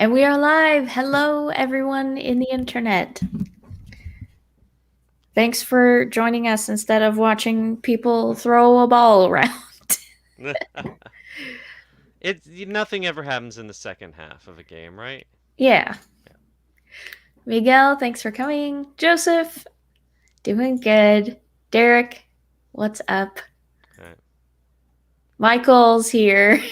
And we are live. Hello, everyone in the internet. Thanks for joining us instead of watching people throw a ball around. Nothing ever happens in the second half of a game, right? Yeah. Miguel, thanks for coming. Joseph, doing good. Derek, what's up? Okay. Michael's here.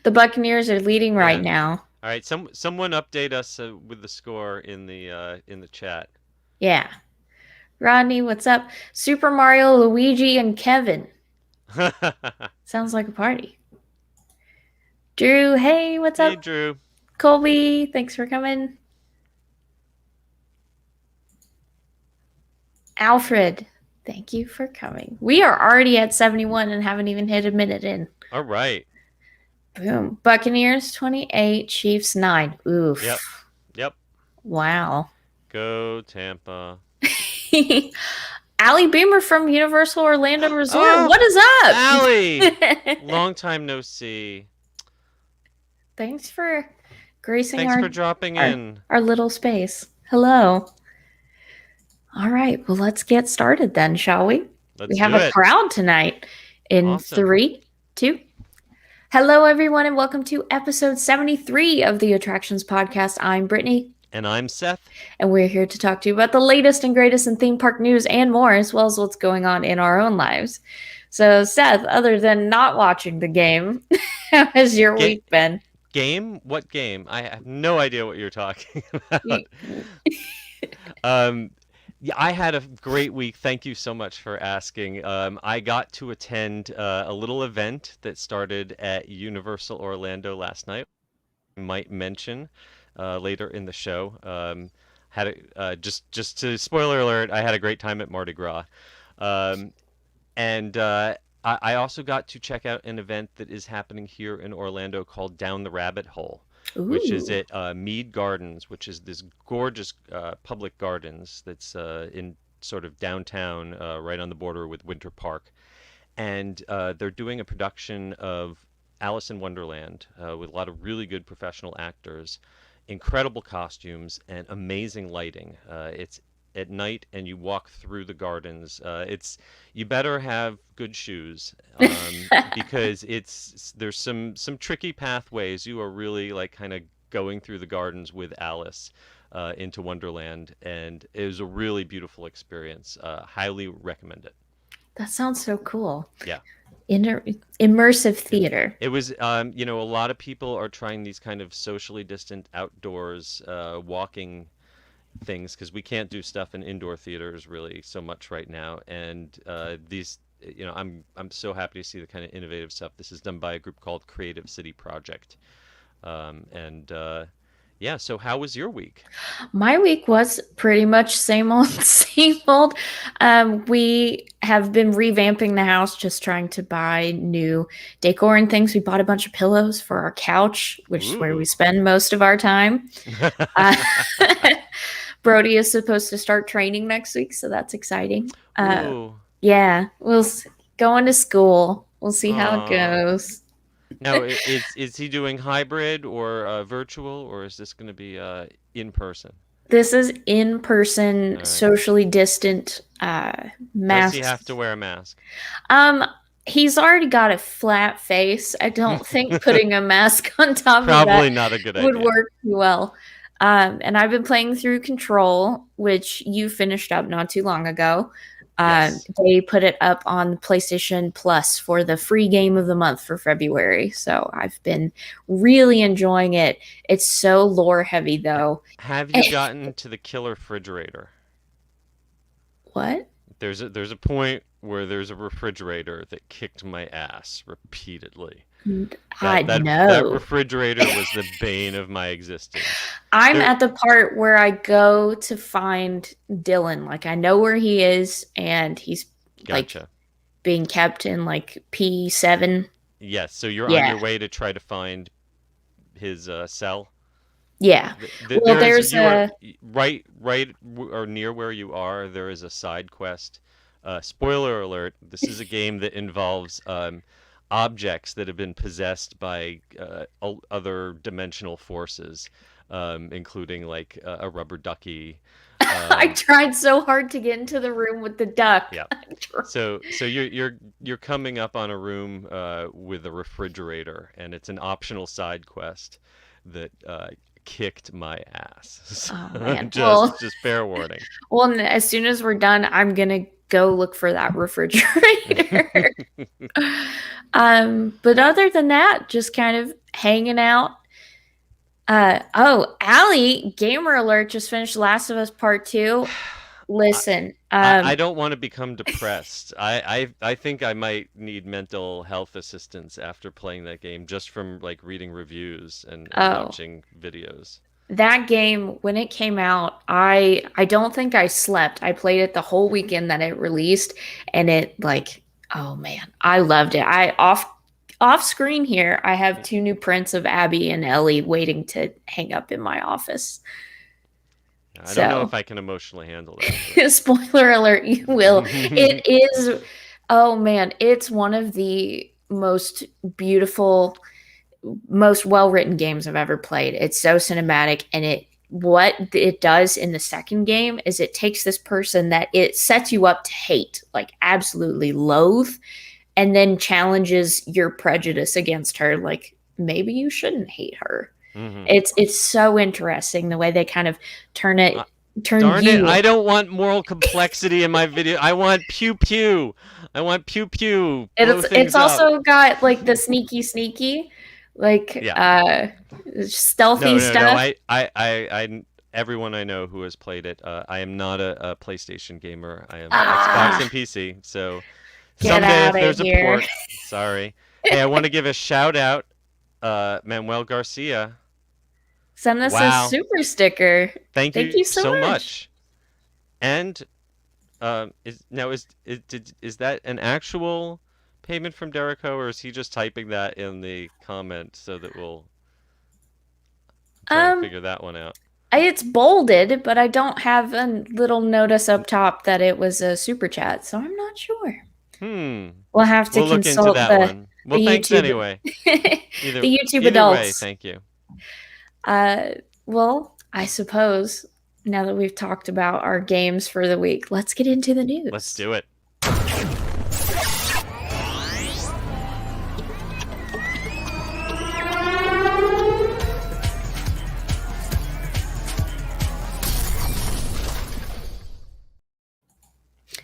The Buccaneers are leading right Yeah. now. All right. Someone update us with the score in the chat. Yeah. Rodney, what's up? Super Mario, Luigi, and Kevin. Sounds like a party. Drew, hey, what's Hey, up? Drew. Colby, thanks for coming. Alfred, thank you for coming. We are already at 71 and haven't even hit a minute in. All right. Boom. Buccaneers 28, Chiefs 9. Oof. Yep. Yep. Wow. Go Tampa. Allie Beamer from Universal Orlando Resort. Oh, What is up? Allie. Long time no see. Thanks for gracing Thanks for dropping in. our little space. Hello. All right. Well, let's get started then, shall we? Let's We have do a it. crowd tonight in Awesome. 3, 2. Hello, everyone, and welcome to episode 73 of the Attractions Podcast. I'm Brittany. And I'm Seth. And we're here to talk to you about the latest and greatest in theme park news and more, as well as what's going on in our own lives. So, Seth, other than not watching the game, how has your week been? Game? What game? I have no idea what you're talking about. Yeah, I had a great week. Thank you so much for asking. I got to attend a little event that started at Universal Orlando last night. I might mention later in the show. Just to spoiler alert, I had a great time at Mardi Gras. Um, and I also got to check out an event that is happening here in Orlando called Down the Rabbit Hole, which is Ooh. at Mead Gardens, which is this gorgeous public gardens that's in sort of downtown, right on the border with Winter Park. And they're doing a production of Alice in Wonderland with a lot of really good professional actors, incredible costumes, and amazing lighting. It's at night and you walk through the gardens. You better have good shoes because there's some tricky pathways. You are really like kind of going through the gardens with Alice into Wonderland, and it was a really beautiful experience. Highly recommend it. That sounds so cool. Yeah. Immersive theater. It was, a lot of people are trying these kind of socially distant outdoors walking things because we can't do stuff in indoor theaters really so much right now. And I'm so happy to see the kind of innovative stuff. This is done by a group called Creative City Project. And yeah, so how was your week? My week was pretty much same old, same old. We have been revamping the house, just trying to buy new decor and things. We bought a bunch of pillows for our couch, which is where we Ooh. spend most of our time. Uh, Brody is supposed to start training next week, so that's exciting. Ooh. Yeah, going to school. We'll see how it Aw. goes. Now, is he doing hybrid or virtual, or is this going to be in person? This is in person, All right. socially distant Does he have masks. to wear a mask? Um, he's already got a flat face. I don't think putting a mask on top of that Probably not a good would idea. work too well. And I've been playing through Control, which you finished up not too long ago. Yes. They put it up on PlayStation Plus for the free game of the month for February. So I've been really enjoying it. It's so lore heavy, though. Have you gotten to the killer refrigerator? What? There's a point where there's a refrigerator that kicked my ass repeatedly. I That know. refrigerator was the bane of my existence. I'm There, at the part where I go to find Dylan. Like, I know where he is, and he's like gotcha. being kept in like P7. Yes, so you're on Yeah. your way to try to find his cell. Yeah. Well, There is there's you are a. or near where you are. There is a side quest. Spoiler alert: this is a game that involves objects that have been possessed by other dimensional forces, including like a rubber ducky. I Um, tried so hard to get into the room with the duck. yeah. So you're coming up on a room with a refrigerator, and it's an optional side quest that kicked my ass. Oh man. Just fair warning. As soon as we're done, I'm gonna go look for that refrigerator. But other than that, just kind of hanging out. Oh, Allie, Gamer Alert just finished Last of Us Part 2. I, Listen, I don't want to become depressed. I think I might need mental health assistance after playing that game just from like reading reviews and oh, watching videos. that game when it came out, I don't think I slept. I played it the whole weekend that it released, and it like, oh man, I loved it. I off screen here, I have two new prints of Abby and Ellie waiting to hang up in my office. I don't know So, if I can emotionally handle that, but spoiler alert, you will. It is, oh man, it's one of the most beautiful, most well-written games I've ever played. It's so cinematic, and what it does in the second game is it takes this person that it sets you up to hate, like absolutely loathe, and then challenges your prejudice against her, like maybe you shouldn't hate her. hmm It's so interesting the way they kind of turn Uh, it turn darn it, you. I don't want moral complexity in my video. I want pew pew. I want pew pew. Blow It's things up. also got like the sneaky, like Yeah. stealthy No. stuff. Everyone I know who has played it, I am not a PlayStation gamer. I am Xbox Ah, and PC. So get someday out if of there's a here. port, sorry. Hey, I want to give a shout out, Manuel Garcia. Send us a Wow. super sticker. Thank Thank you you so so much. much. And is that an actual payment from Derico, or is he just typing that in the comment so that we'll try and Um, figure that one out? it's bolded, but I don't have a little notice up top that it was a super chat, so I'm not sure. Hmm. We'll have to We'll look into consult that one. Well, the thanks YouTube anyway. Either the YouTube either way, adults. thank you. Uh, well, I suppose now that we've talked about our games for the week, let's get into the Let's news. do it.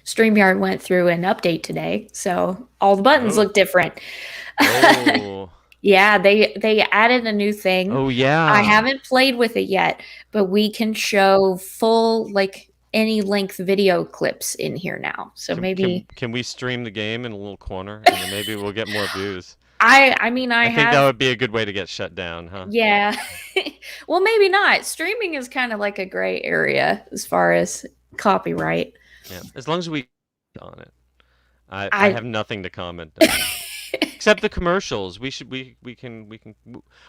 StreamYard went through an update today, so all the buttons Oh. look different. Oh. Yeah, they added a new thing. Oh I yeah. haven't played with it yet, but we can show full like any length video clips in here now. So maybe Can we stream the game in a little corner and then maybe we'll get more views? I mean I I think that have would be a good way to get shut down, huh? yeah. Well, maybe not. Streaming is kind of like a gray area as far as copyright. Yeah. As long as we on it. I I have nothing to comment on. Except the commercials. We can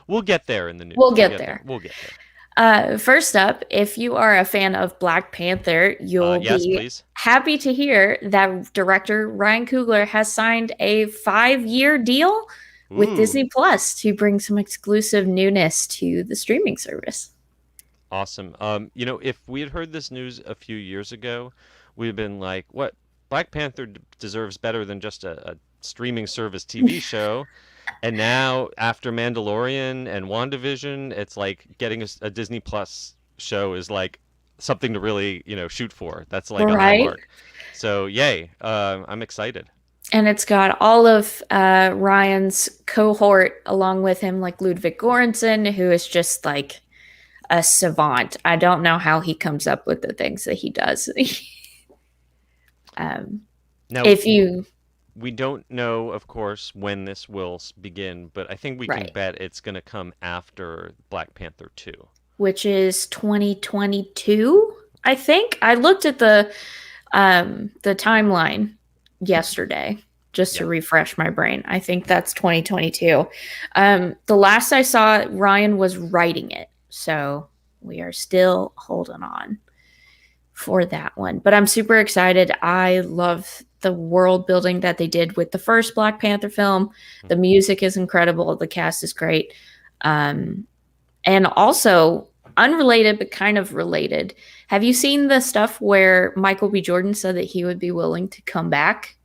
we'll get there in the news. we'll We'll get get there. there. We'll get there. First up, if you are a fan of Black Panther, you'll Yes, be please. happy to hear that director Ryan Coogler has signed a 5-year deal with Ooh, Disney Plus to bring some exclusive newness to the streaming service. awesome. If we had heard this news a few years ago, we'd have been like, "What? Black Panther deserves better than just a streaming service TV show." And now, after Mandalorian and WandaVision, it's like getting a Disney Plus show is like something to really, shoot for. That's like a high Right? mark. So, yay. I'm excited. And it's got all of Ryan's cohort along with him, like Ludwig Göransson, who is just like a savant. I don't know how he comes up with the things that he does. um, Now, if you we don't know, of course, when this will begin, but I think we can right, bet it's going to come after Black Panther 2. which is 2022, I think. I looked at the timeline yesterday just to Yeah. refresh my brain. I think that's 2022. The last I saw, Ryan was writing it, so we are still holding on. for that one. But I'm super excited. I love the world building that they did with the first Black Panther film. The music is incredible. The cast is great. Um, and also, unrelated but kind of related, have you seen the stuff where Michael B. Jordan said that he would be willing to come back?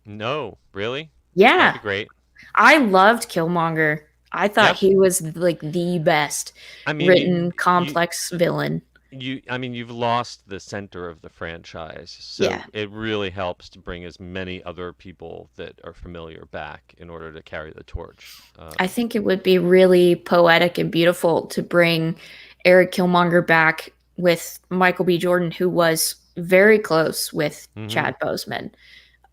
No, really? That'd Yeah, be great. I loved Killmonger. I thought Yep. he was like the best I mean, written you complex villain. I mean, you've lost the center of the franchise, Yeah, so it really helps to bring as many other people that are familiar back in order to carry the torch. I think it would be really poetic and beautiful to bring Eric Killmonger back with Michael B. Jordan, who was very close with Hmm. Chad Boseman.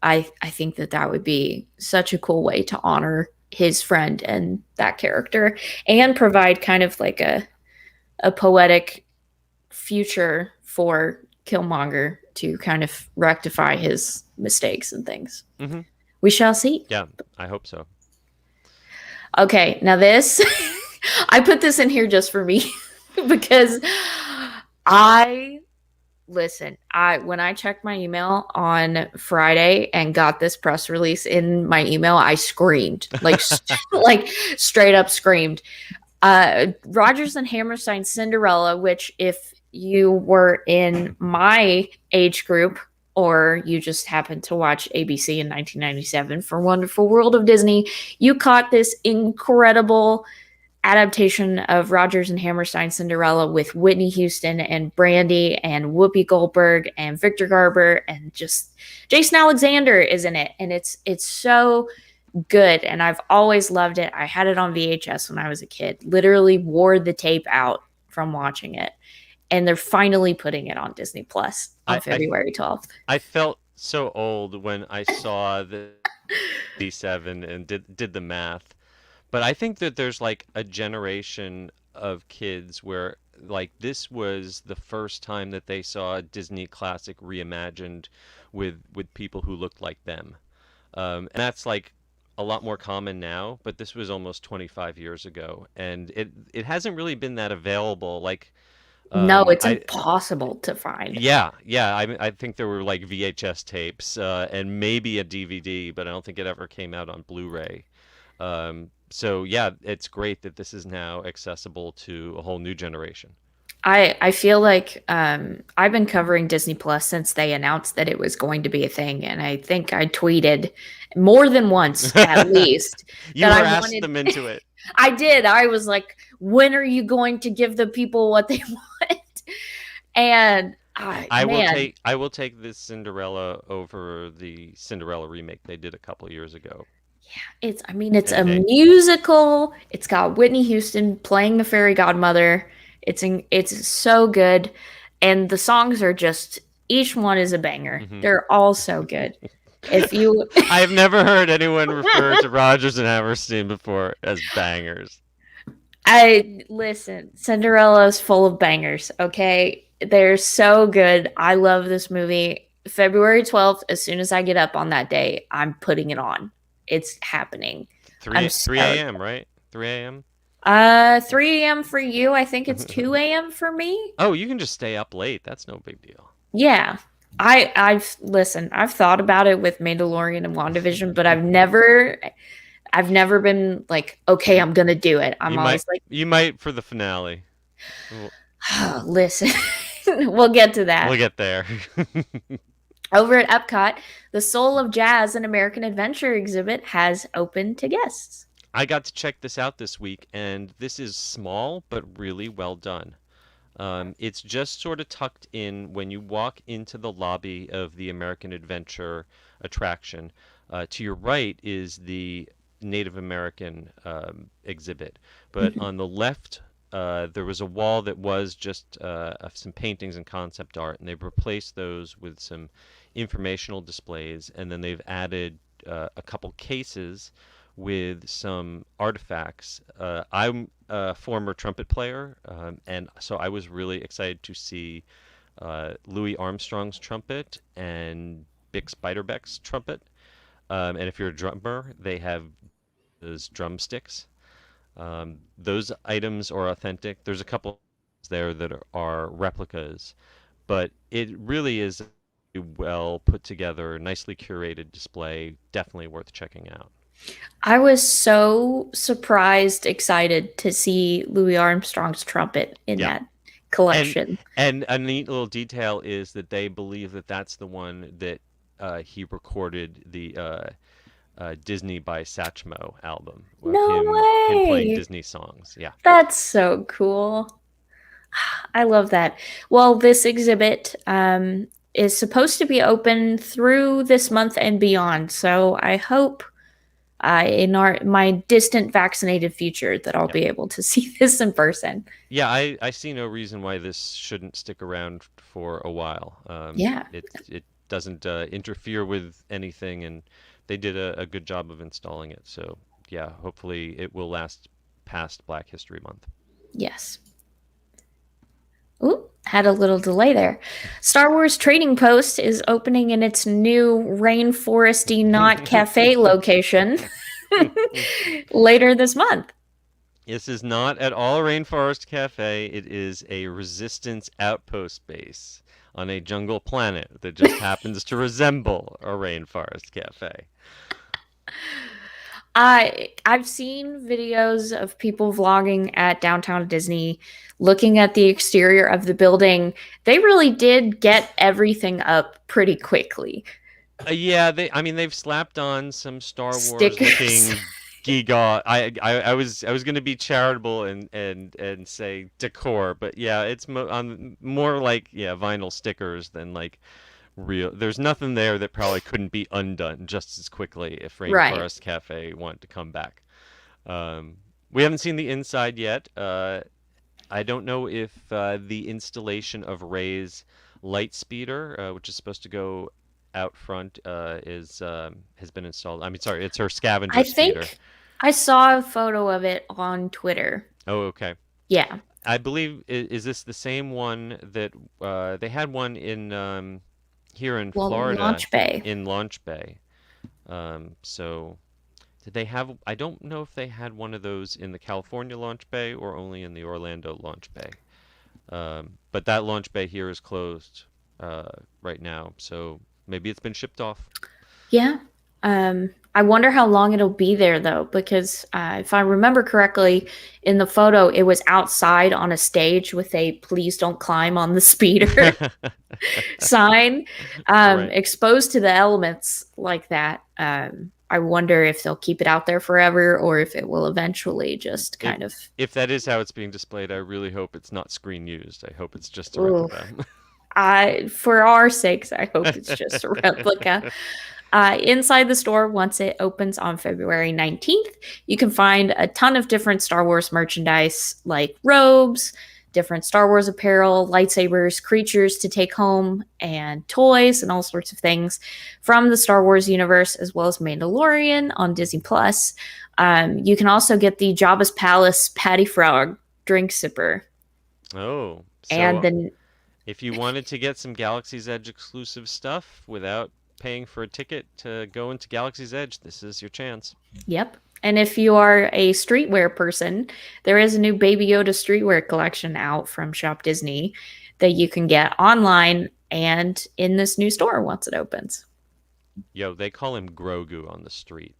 I think that that would be such a cool way to honor his friend and that character and provide kind of like a poetic future for Killmonger to kind of rectify his mistakes and things. Hmm. We shall see. Yeah, I hope so. Okay, now this, I put this in here just for me because I listen, I when I checked my email on Friday and got this press release in my email, I screamed. Like like straight up screamed. Rogers and Hammerstein Cinderella, which if you were in my age group or you just happened to watch ABC in 1997 for Wonderful World of Disney, you caught this incredible adaptation of Rogers and Hammerstein Cinderella with Whitney Houston and Brandy and Whoopi Goldberg and Victor Garber and just Jason Alexander is in it, and it's so good, and I've always loved it. I had it on VHS when I was a kid. Literally wore the tape out from watching it, and they're finally putting it on Disney Plus on I, I February 12th. I felt so old when I saw the D7 and did the math. But I think that there's like a generation of kids where like this was the first time that they saw a Disney classic reimagined with people who looked like them. And that's like a lot more common now, but this was almost 25 years ago, and it hasn't really been that available. Like, No, it's I impossible to find. yeah, I think there were like VHS tapes and maybe a DVD, but I don't think it ever came out on Blu-ray. So yeah, it's great that this is now accessible to a whole new generation. I feel like I've been covering Disney Plus since they announced that it was going to be a thing, and I think I tweeted more than once at least You that were I asked wanted. them into it. I did. I was like, when are you going to give the people what they want? And man, I will take this Cinderella over the Cinderella remake they did a couple years ago it's I mean it's any a day. musical. It's got Whitney Houston playing the fairy godmother. It's so good, and the songs are just each one is a banger. Hmm. They're all so good. If you I have never heard anyone refer to Rodgers and Hammerstein before as bangers. I listen, Cinderella's full of bangers, okay? They're so good. I love this movie. February 12th, as soon as I get up on that day, I'm putting it on. It's happening. I'm 3 so a.m., right? 3 a.m. 3 a.m. for you. I think it's 2 a.m. for me. Oh, you can just stay up late. That's no big deal. Yeah. I've listen, I've thought about it with Mandalorian and WandaVision, but I've never been like, okay, You I'm gonna do it. I'm you might always like, you might for the finale. We'll, oh, listen, we'll get to we'll that. get there. Over at Epcot, the Soul of Jazz and American Adventure exhibit has opened to guests. I got to check this out this week, and this is small but really well done. It's just sort of tucked in when you walk into the lobby of the American Adventure attraction. To your right is the Native American exhibit, but Mhm. on the left, there was a wall that was just of some paintings and concept art, and they've replaced those with some informational displays, and then they've added a couple cases with some artifacts. I'm a former trumpet player, and so I was really excited to see Louis Armstrong's trumpet and Bix Beiderbecke's trumpet. And if you're a drummer, they have those drumsticks. Those items are authentic. There's a couple there that are replicas, but it really is a well put together, nicely curated display. Definitely worth checking out. I was so surprised, excited to see Louis Armstrong's trumpet in Yeah. that And collection. and a neat little detail is that they believe that that's the one that he recorded the Disney by Satchmo album of No him playing way. Disney songs. Yeah. That's so cool. I love that. Well, this exhibit is supposed to be open through this month and beyond. So I hope in our my distant vaccinated future that I'll Yeah. be able to see this in person. Yeah, I see no reason why this shouldn't stick around for a while. Yeah. It doesn't interfere with anything, and they did a good job of installing it. So yeah, hopefully it will last past Black History Month. Yes. Ooh, had a little delay there. Star Wars Trading Post is opening in its new rainforesty not cafe location later this month. This is not at all a Rainforest Cafe. It is a resistance outpost base on a jungle planet that just happens to resemble a Rainforest Cafe. I've seen videos of people vlogging at downtown Disney looking at the exterior of the building. They really did get everything up pretty quickly. Yeah, I mean, they've slapped on some Star Wars Stickers. looking giga. I was gonna be charitable and say decor, but yeah, it's on more like yeah vinyl stickers than like real. There's nothing there that probably couldn't be undone just as quickly if Right. Rainforest Cafe wanted to come back. We haven't seen the inside yet. I don't know if the installation of Ray's light speeder, which is supposed to go out front, is has been installed. I mean, sorry, it's her I scavenger speeder. think I saw a photo of it on Twitter. Oh, okay. Yeah. I believe is this the same one that they had one in here in Well, Florida Launch Bay. in Launch Bay. So did they have? I don't know if they had one of those in the California Launch Bay or only in the Orlando Launch Bay. But that launch bay here is closed right now, so maybe it's been shipped off. Yeah. I wonder how long it'll be there though, because if I remember correctly, in the photo, it was outside on a stage with a "Please don't climb on the speeder" sign, Right. exposed to the elements like that. I wonder if they'll keep it out there forever or if it will eventually just If kind of. if that is how it's being displayed, I really hope it's not screen used. I hope it's just a Ooh, replica. for our sakes, I hope it's just a replica. Inside the store, once it opens on February 19th, you can find a ton of different Star Wars merchandise like robes, different Star Wars apparel, lightsabers, creatures to take home, and toys and all sorts of things from the Star Wars universe, as well as Mandalorian on Disney Plus. You can also get the Jabba's Palace Patty Frog drink sipper, Oh, and so then if you wanted to get some Galaxy's Edge exclusive stuff without paying for a ticket to go into Galaxy's Edge, this is your chance. yep. And if you are a streetwear person, there is a new Baby Yoda streetwear collection out from Shop Disney that you can get online and in this new store once it opens. Yo, they call him Grogu on the street.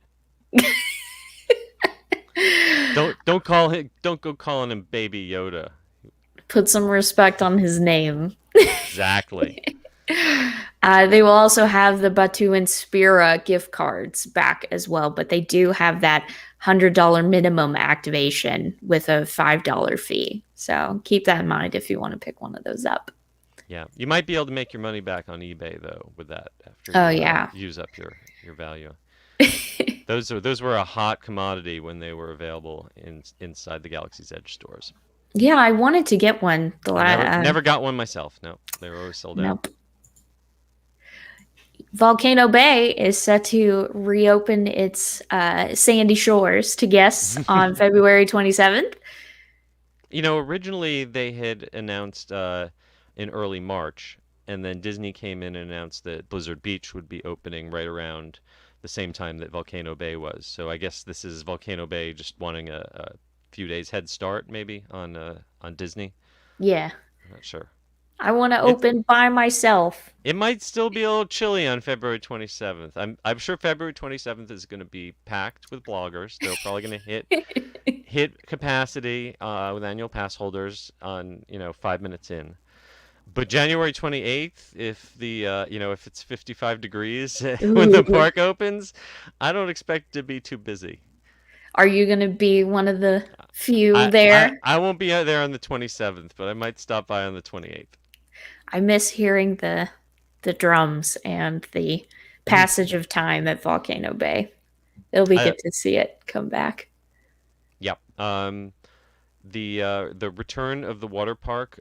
Don't go calling him Baby Yoda. Put some respect on his name. Exactly. They will also have the Batu and Spira gift cards back as well, but they do have that $100 minimum activation with a $5 fee. So keep that in mind if you want to pick one of those up. Yeah, you might be able to make your money back on eBay though with that after Oh, you yeah. use up your value. Those were a hot commodity when they were available inside the Galaxy's Edge stores. Yeah, I wanted to get one. I never got one myself. No, they were always sold out. Nope. Volcano Bay is set to reopen its sandy shores to guests on February 27th. You know, originally they had announced in early March, and then Disney came in and announced that Blizzard Beach would be opening right around the same time that Volcano Bay was. So I guess this is Volcano Bay just wanting a few days head start maybe on Disney. Yeah. I'm not sure. I want to It's open by myself. it might still be a little chilly on February 27th. I'm sure February 27th is going to be packed with bloggers. They're probably going to hit capacity with annual pass holders on 5 minutes in. But January 28th, if if it's 55 degrees when the Ooh. park opens, I don't expect to be too busy. Are you going to be one of the few I, I there? I won't be out there on the 27th, but I might stop by on the 28th. I miss hearing the drums and the passage of time at Volcano Bay. It'll be I, good to see it come back. yep. The return of the water park,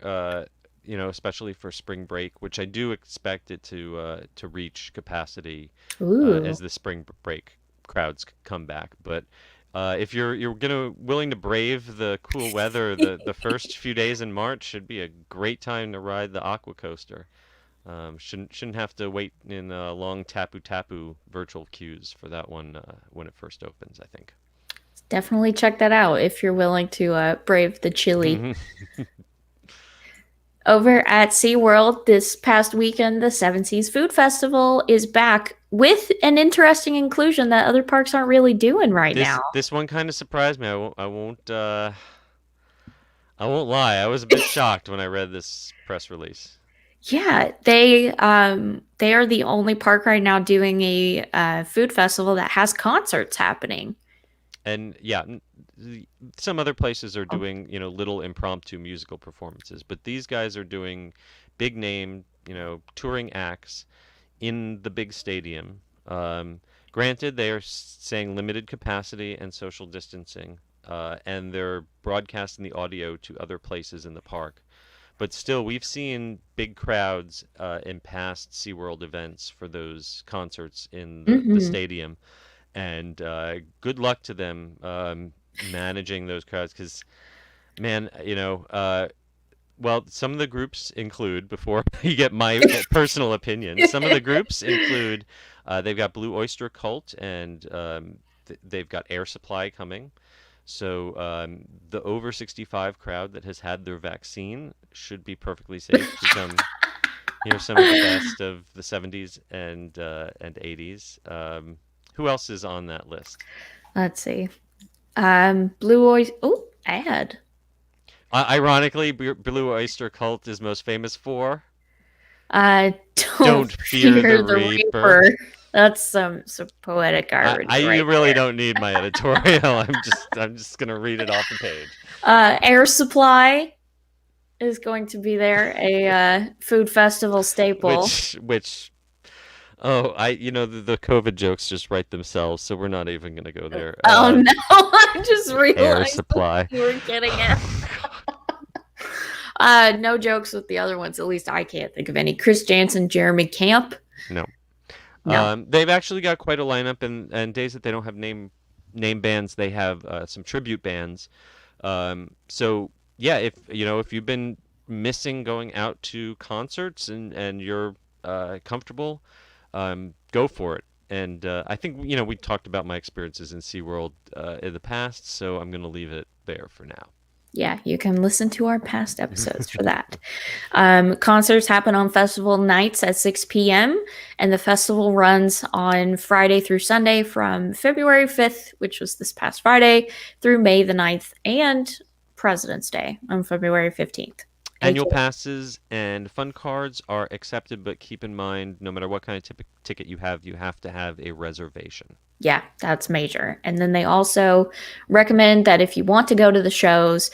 especially for spring break, which I do expect it to reach capacity Ooh. as the spring break crowds come back. But if you're gonna willing to brave the cool weather, the first few days in March should be a great time to ride the aqua coaster. Shouldn't have to wait in long tapu tapu virtual queues for that one when it first opens, I think. Definitely check that out if you're willing to brave the chili. Over at SeaWorld this past weekend, the Seven Seas Food Festival is back with an interesting inclusion that other parks aren't really doing right This now. this one kind of surprised me. I won't lie. I was a bit shocked when I read this press release. Yeah, they are the only park right now doing a food festival that has concerts happening. And yeah, some other places are Oh. doing, little impromptu musical performances, but these guys are doing big name, touring acts in the big stadium. Granted, they are saying limited capacity and social distancing, and they're broadcasting the audio to other places in the park. But still, we've seen big crowds in past SeaWorld events for those concerts in the Hmm. stadium. And good luck to them managing those crowds because, man, well, some of the groups include, before you get my personal opinion, some of the groups include, they've got Blue Oyster Cult and they've got Air Supply coming. So the over 65 crowd that has had their vaccine should be perfectly safe to come hear some of the best of the 70s and 80s. Who else is on that list? Let's see. Blue Oyster. Oh, ad. Ironically, Blue Oyster Cult is most famous for Don't "Don't Fear fear the the Reaper." Reaper. That's some poetic irony You right really there. don't need my editorial. I'm just gonna read it off the page. Air Supply is going to be there, a food festival staple. Which oh, the COVID jokes just write themselves, so we're not even gonna go there. Oh no, I just Air realized what Supply. you were getting at. No jokes with the other ones. At least I can't think of any. Chris Jansen, Jeremy Camp. No. No. They've actually got quite a lineup, and days that they don't have name bands, they have some tribute bands. So yeah, if you've been missing going out to concerts and you're comfortable, go for it. And I think we talked about my experiences in SeaWorld in the past, so I'm gonna leave it there for now. Yeah, you can listen to our past episodes for that. Concerts happen on festival nights at 6 p.m., and the festival runs on Friday through Sunday from February 5th, which was this past Friday, through May the 9th, and President's Day on February 15th. Annual AKA. passes and fun cards are accepted, but keep in mind, no matter what kind of ticket you have to have a reservation. Yeah, that's major. And then they also recommend that if you want to go to the shows,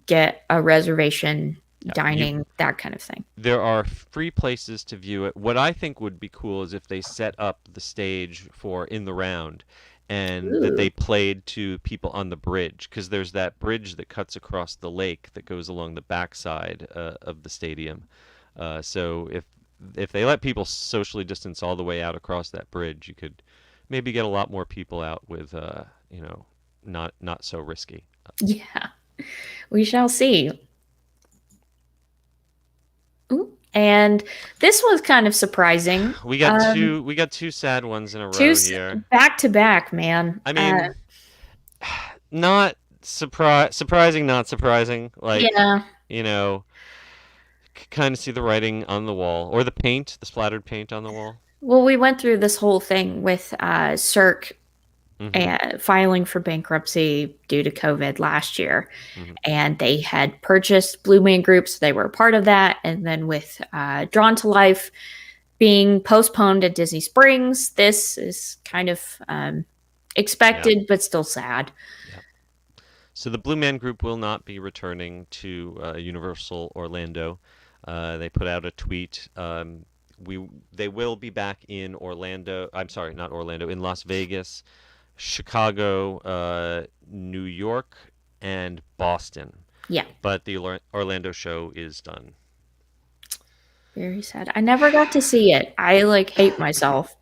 get a reservation, Yeah, dining, that kind of thing. there are free places to view it. What I think would be cool is if they set up the stage for In the Round and that Ooh. they played to people on the bridge because there's that bridge that cuts across the lake that goes along the backside of the stadium. So if they let people socially distance all the way out across that bridge, you could maybe get a lot more people out with not so risky. Yeah, we shall see. Ooh. And this was kind of surprising. We got two sad ones in a Two row here. back to back, man. I mean, not surprising, not surprising. Like, Yeah. you know, kind of see the writing on the wall, or the paint, the splattered paint on the wall. Well, we went through this whole thing with Cirque Hmm. filing for bankruptcy due to COVID last year. Hmm. And they had purchased Blue Man Group, so they were a part of that. And then with Drawn to Life being postponed at Disney Springs, this is kind of Yeah, expected, but still sad. yeah. So the Blue Man Group will not be returning to Universal Orlando. They put out a tweet. They will be back in Orlando. I'm sorry, not Orlando, in Las Vegas, Chicago, New York, and Boston. Yeah, But the Orlando show is done. very sad. I never got to see it. I like hate myself.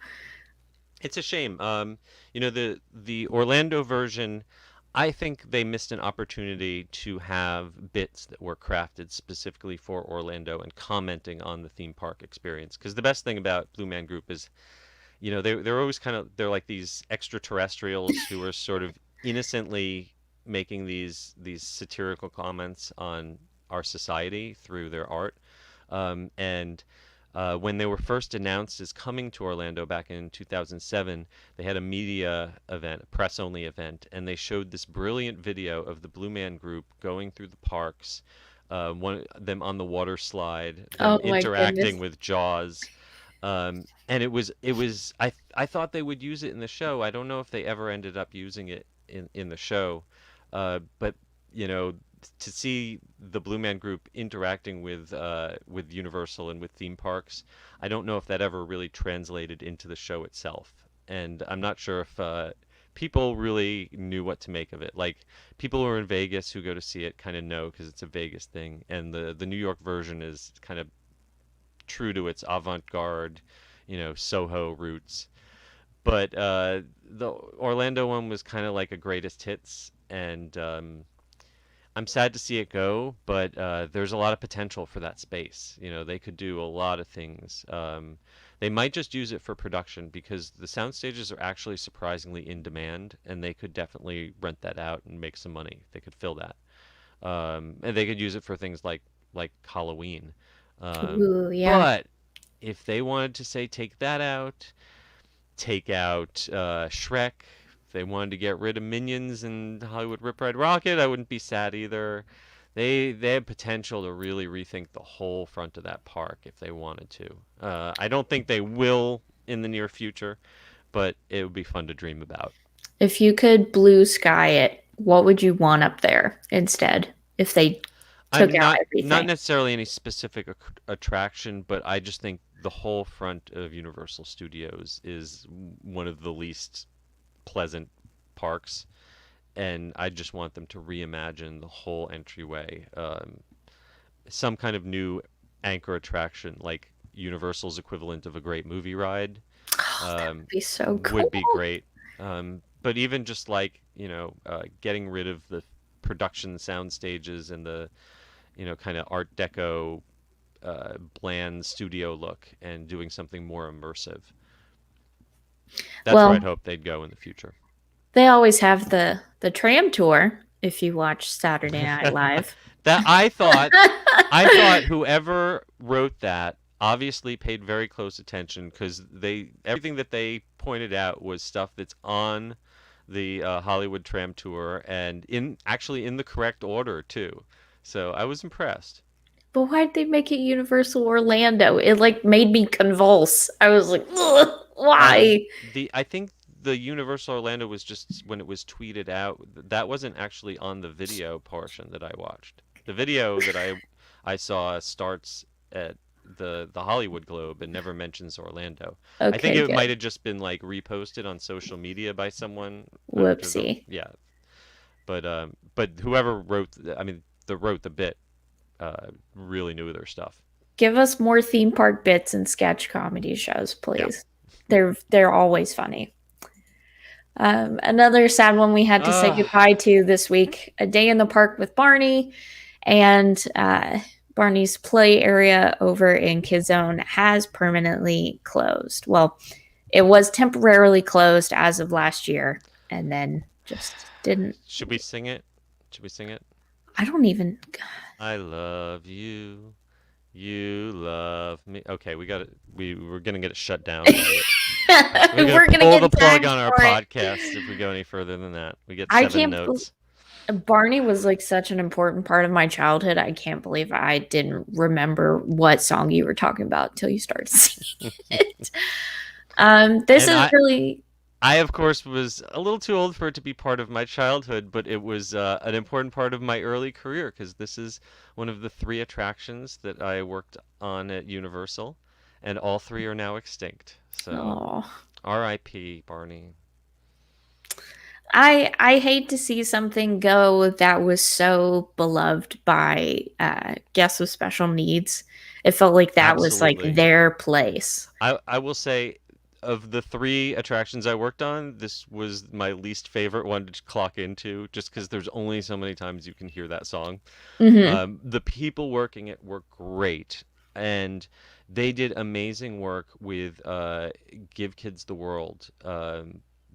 It's a shame. The Orlando version, I think they missed an opportunity to have bits that were crafted specifically for Orlando and commenting on the theme park experience. Because the best thing about Blue Man Group is, they're always they're like these extraterrestrials who are sort of innocently making these satirical comments on our society through their art. And When they were first announced as coming to Orlando back in 2007, they had a media event, a press-only event, and they showed this brilliant video of the Blue Man Group going through the parks, them on the water slide, them Oh my interacting goodness. with Jaws. And I thought they would use it in the show. I don't know if they ever ended up using it in the show. But you know, to see the Blue Man Group interacting with Universal and with theme parks, I don't know if that ever really translated into the show itself. And I'm not sure if people really knew what to make of it. Like people who are in Vegas who go to see it kind of know because it's a Vegas thing, and the New York version is kind of true to its avant-garde, Soho roots. But the Orlando one was kind of like a greatest hits, and I'm sad to see it go, but there's a lot of potential for that space. They could do a lot of things. They might just use it for production because the sound stages are actually surprisingly in demand, and they could definitely rent that out and make some money. They could fill that, and they could use it for things like Halloween. Ooh, yeah. But if they wanted to say take that out, take out Shrek, if they wanted to get rid of Minions and Hollywood Rip Ride Rocket, I wouldn't be sad either. They have potential to really rethink the whole front of that park if they wanted to. I don't think they will in the near future, but it would be fun to dream about. If you could blue sky it, what would you want up there instead if they took I'm out not everything? necessarily any specific attraction, but I just think the whole front of Universal Studios is one of the least pleasant parks, and I just want them to reimagine the whole entryway. Some kind of new anchor attraction, like Universal's equivalent of a great movie ride, Oh, that would um, be so would be cool. great. But even just like, getting rid of the production sound stages and the, kind of Art Deco, bland studio look and doing something more immersive. That's where I'd Well, hope they'd go in the future. they always have the tram tour if you watch Saturday Night Live. That I thought whoever wrote that obviously paid very close attention because they everything that they pointed out was stuff that's on the Hollywood Tram Tour and in the correct order too. So I was impressed. But why'd they make it Universal Orlando? It like made me convulse. I was like, ugh, why? The I think the Universal Orlando was just when it was tweeted out. That wasn't actually on the video portion that I watched. The video that I saw starts at the Hollywood Globe and never mentions Orlando. I think Okay, it might good. have just been like reposted on social media by someone after the Whoopsie. yeah. But whoever wrote the bit really knew their stuff. Give us more theme park bits and sketch comedy shows, Yeah. please. They're always funny. Another sad one we had to say Uh, goodbye to this week: A Day in the Park with Barney, and Barney's play area over in Kidzone has permanently closed. Well, it was temporarily closed as of last year, and then just didn't. should we sing it? Should we sing it? I don't even. I love you. You love me. Okay, we got it. We're gonna get it shut down by we're gonna We're gonna pull the get plug tagged on our for it. podcast if we go any further than that. We get I seven can't. notes. Barney was like such an important part of my childhood. I can't believe I didn't remember what song you were talking about until you started singing it. This And is really. I of course was a little too old for it to be part of my childhood, but it was an important part of my early career because this is one of the three attractions that I worked on at Universal, and all three are now extinct. So Oh, R.I.P. Barney. I hate to see something go that was so beloved by guests with special needs. It felt like that was like Absolutely. their place. I will say, of the three attractions I worked on, this was my least favorite one to clock into, just because there's only so many times you can hear that song. Hmm. The people working it were great, and they did amazing work with Give Kids the World.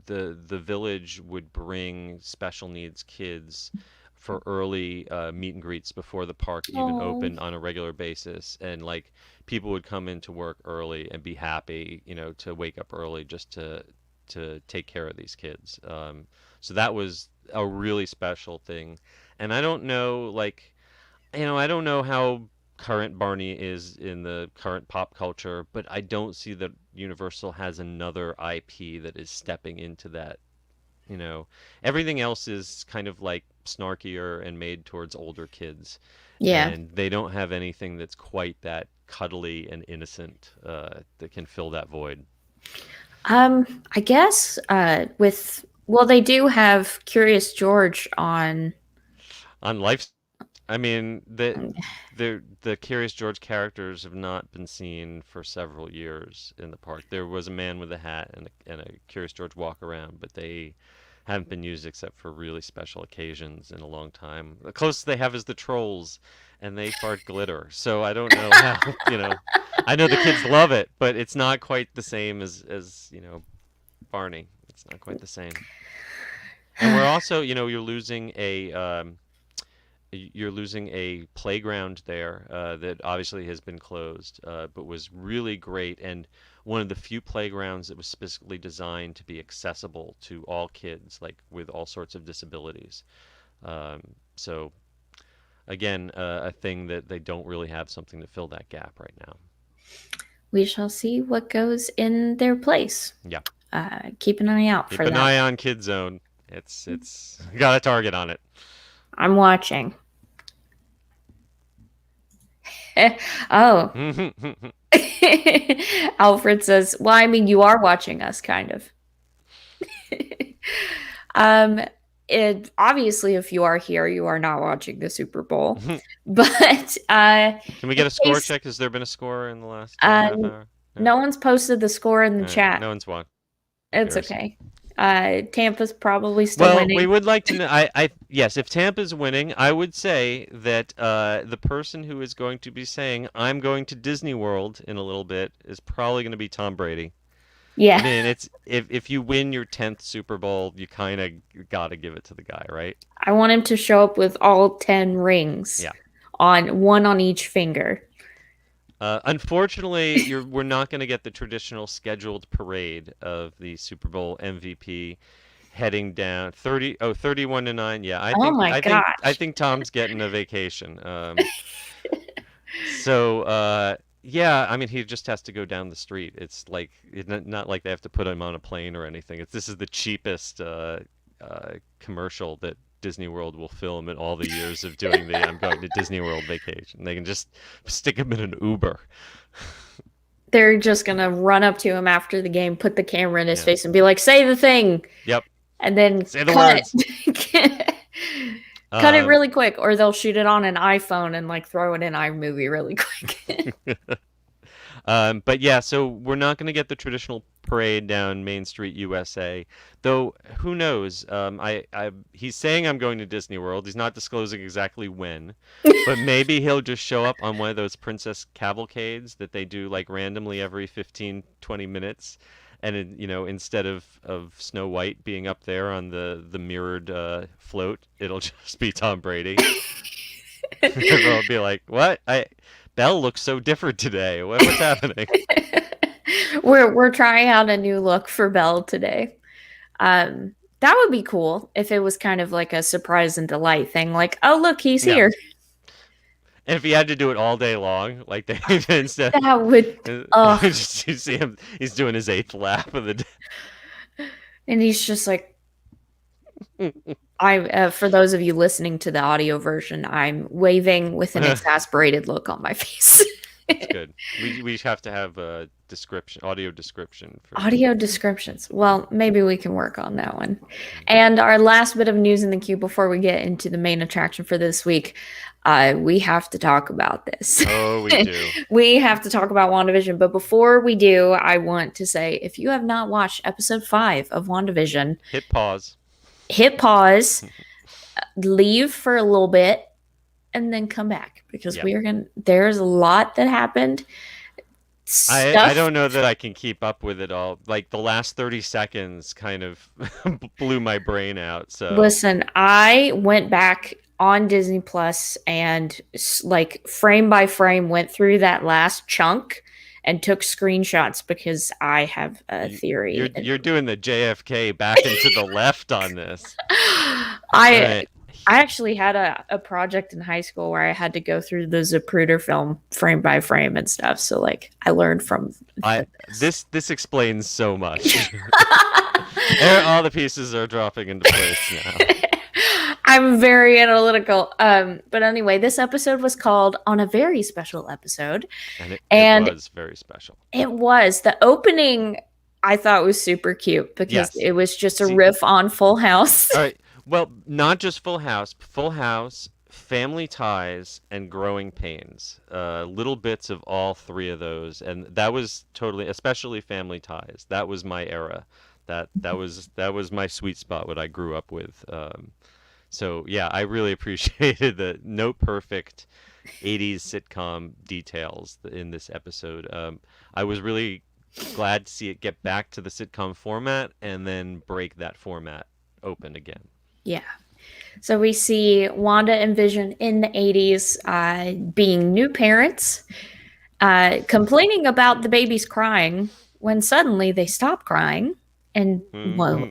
The village would bring special needs kids for early meet and greets before the park even Oh, opened on a regular basis, and like people would come into work early and be happy, to wake up early just to take care of these kids. So that was a really special thing, and I don't know, like, I don't know how current Barney is in the current pop culture, but I don't see that Universal has another IP that is stepping into that. You know, Everything else is kind of like snarkier and made towards older kids, yeah. and they don't have anything that's quite that cuddly and innocent that can fill that void. I guess with well, they do have Curious George on. On life, I mean, the Curious George characters have not been seen for several years in the park. There was a man with a hat and a Curious George walk around, but they haven't been used except for really special occasions in a long time. The closest they have is the trolls, and they fart glitter. So I don't know how, I know the kids love it, but it's not quite the same as Barney. It's not quite the same. And we're also, you're losing a playground there that obviously has been closed, but was really great and one of the few playgrounds that was specifically designed to be accessible to all kids, like with all sorts of disabilities. Um, so again, a thing that they don't really have something to fill that gap right now. We shall see what goes in their place. Yeah, Keep an eye out keep for an that. eye on Kidzone. It's got a target on it. I'm watching. Oh. Alfred says, well, I mean, you are watching us, kind of. um, obviously, if you are here, you are not watching the Super Bowl. Can But we in get a score case check? Has there been a score in the last uh, half hour? No. no one's posted the score in the All right. chat, No one's won. Who it's cares? okay. Tampa's probably still Well, we winning. would like to know. Yes, if Tampa's winning, I would say that the person who is going to be saying "I'm going to Disney World" in a little bit is probably going to be Tom Brady. I Yeah, mean, it's if you win your 10th Super Bowl, you kind of got to give it to the guy, right? I want him to show up with all 10 rings Yeah. on one on each finger. Unfortunately, we're not going to get the traditional scheduled parade of the Super Bowl MVP heading down 31 to 9. Yeah, I Oh think my I think I gosh. think Tom's getting a vacation. So yeah, I mean he just has to go down the street. It's like not like they have to put him on a plane or anything. This is the cheapest commercial that Disney World will film in all the years of doing the I'm going to Disney World vacation. They can just stick him in an Uber. They're just gonna run up to him after the game, put the camera in his Yeah. face, and be like, "Say the thing," Yep. and then Say the cut. words. Cut it Um, really quick, or they'll shoot it on an iPhone and like throw it in iMovie really quick. but yeah, so we're not going to get the traditional parade down Main Street, USA. Though who knows? He's saying I'm going to Disney World. He's not disclosing exactly when, but maybe he'll just show up on one of those princess cavalcades that they do like randomly every 15, 20 minutes. And instead of Snow White being up there on the mirrored float, it'll just be Tom Brady. Everyone will be like, "What? Belle looks so different today. What's happening? We're trying out a new look for Belle today. That would be cool if it was kind of like a surprise and delight thing. Like, oh look, he's Yeah. here. And if he had to do it all day long, like they instead, That would. just you see him, he's doing his eighth lap of the day. And he's just like, I. For those of you listening to the audio version, I'm waving with an exasperated look on my face. It's good. We have to have a description, audio description for Audio descriptions. Well, maybe we can work on that one. Mhm. And our last bit of news in the queue before we get into the main attraction for this week, we have to talk about this. Oh, we do. We have to talk about WandaVision. But before we do, I want to say if you have not watched episode 5 of WandaVision, Hit pause. hit pause, leave for a little bit, and then come back because Yeah. there's a lot that happened. I don't know that I can keep up with it all. Like the last 30 seconds kind of blew my brain out. So Listen, I went back on Disney Plus and like frame by frame went through that last chunk and took screenshots because I have a theory. You're doing the JFK back and to the left on this. I Right. I actually had a project in high school where I had to go through the Zapruder film frame by frame and stuff. So like I learned from This explains so much. All the pieces are dropping into place now. I'm very analytical. But anyway, this episode was called On a Very Special Episode. And it was very special. It was. The opening I thought was super cute because Yes. it was just a riff on Full House. All right. Well, not just Full House, Family Ties, and Growing Pains. Little bits of all three of those, and that was totally, especially Family Ties. That was my era. That was my sweet spot. What I grew up with. So yeah, I really appreciated the no perfect 80s sitcom details in this episode. I was really glad to see it get back to the sitcom format and then break that format open again. Yeah. So we see Wanda and Vision in the 80s being new parents, complaining about the babies crying when suddenly they stop crying and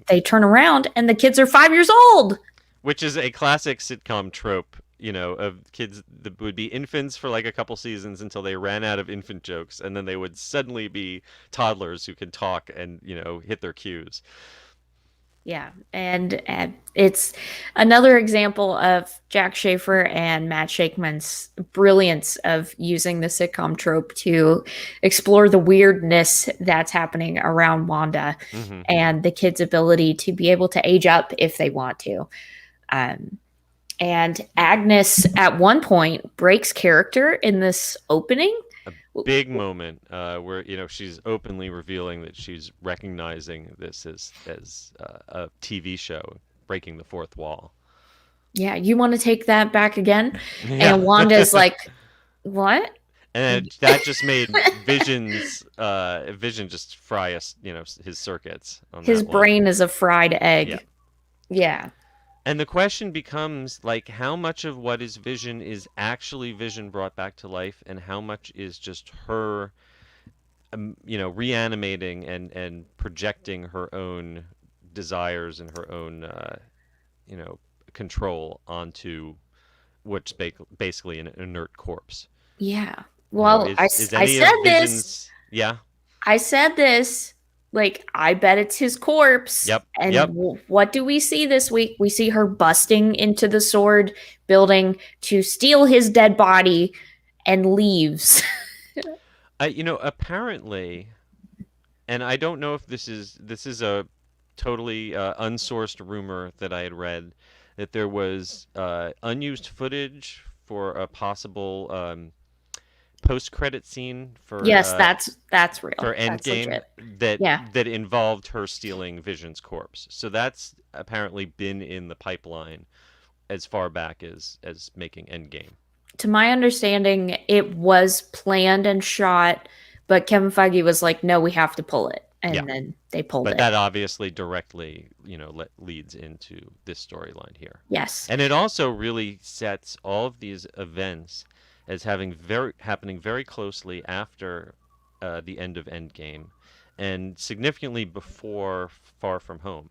they turn around and the kids are 5 years old. Which is a classic sitcom trope, of kids that would be infants for like a couple seasons until they ran out of infant jokes, and then they would suddenly be toddlers who can talk and, hit their cues. Yeah, and it's another example of Jack Schaefer and Matt Shakeman's brilliance of using the sitcom trope to explore the weirdness that's happening around Wanda and the kids' ability to be able to age up if they want to. And Agnes, at one point, breaks character in this opening. Big moment where she's openly revealing that she's recognizing this as a TV show, breaking the fourth wall. Yeah, you want to take that back again? Yeah. And Wanda's like, "What?" And that just made Vision just fry his circuits. On His that brain one. is a fried egg. Yeah. And the question becomes, like, how much of what is Vision is actually Vision brought back to life, and how much is just her, reanimating and projecting her own desires and her own, control onto what's basically an inert corpse. Yeah. Well, I said this. Yeah. I said this. Like, I bet it's his corpse. Yep. And yep. What do we see this week? We see her busting into the sword building to steal his dead body and leaves. Apparently, and I don't know if this is a totally unsourced rumor that I had read, that there was unused footage for a possible post-credit scene for yes, that's real for Endgame that involved her stealing Vision's corpse. So that's apparently been in the pipeline as far back as making Endgame. To my understanding, it was planned and shot, but Kevin Feige was like, "No, we have to pull it," and then they pulled it. But that obviously directly, leads into this storyline here. Yes, and it also really sets all of these events as happening very closely after the end of Endgame, and significantly before Far From Home.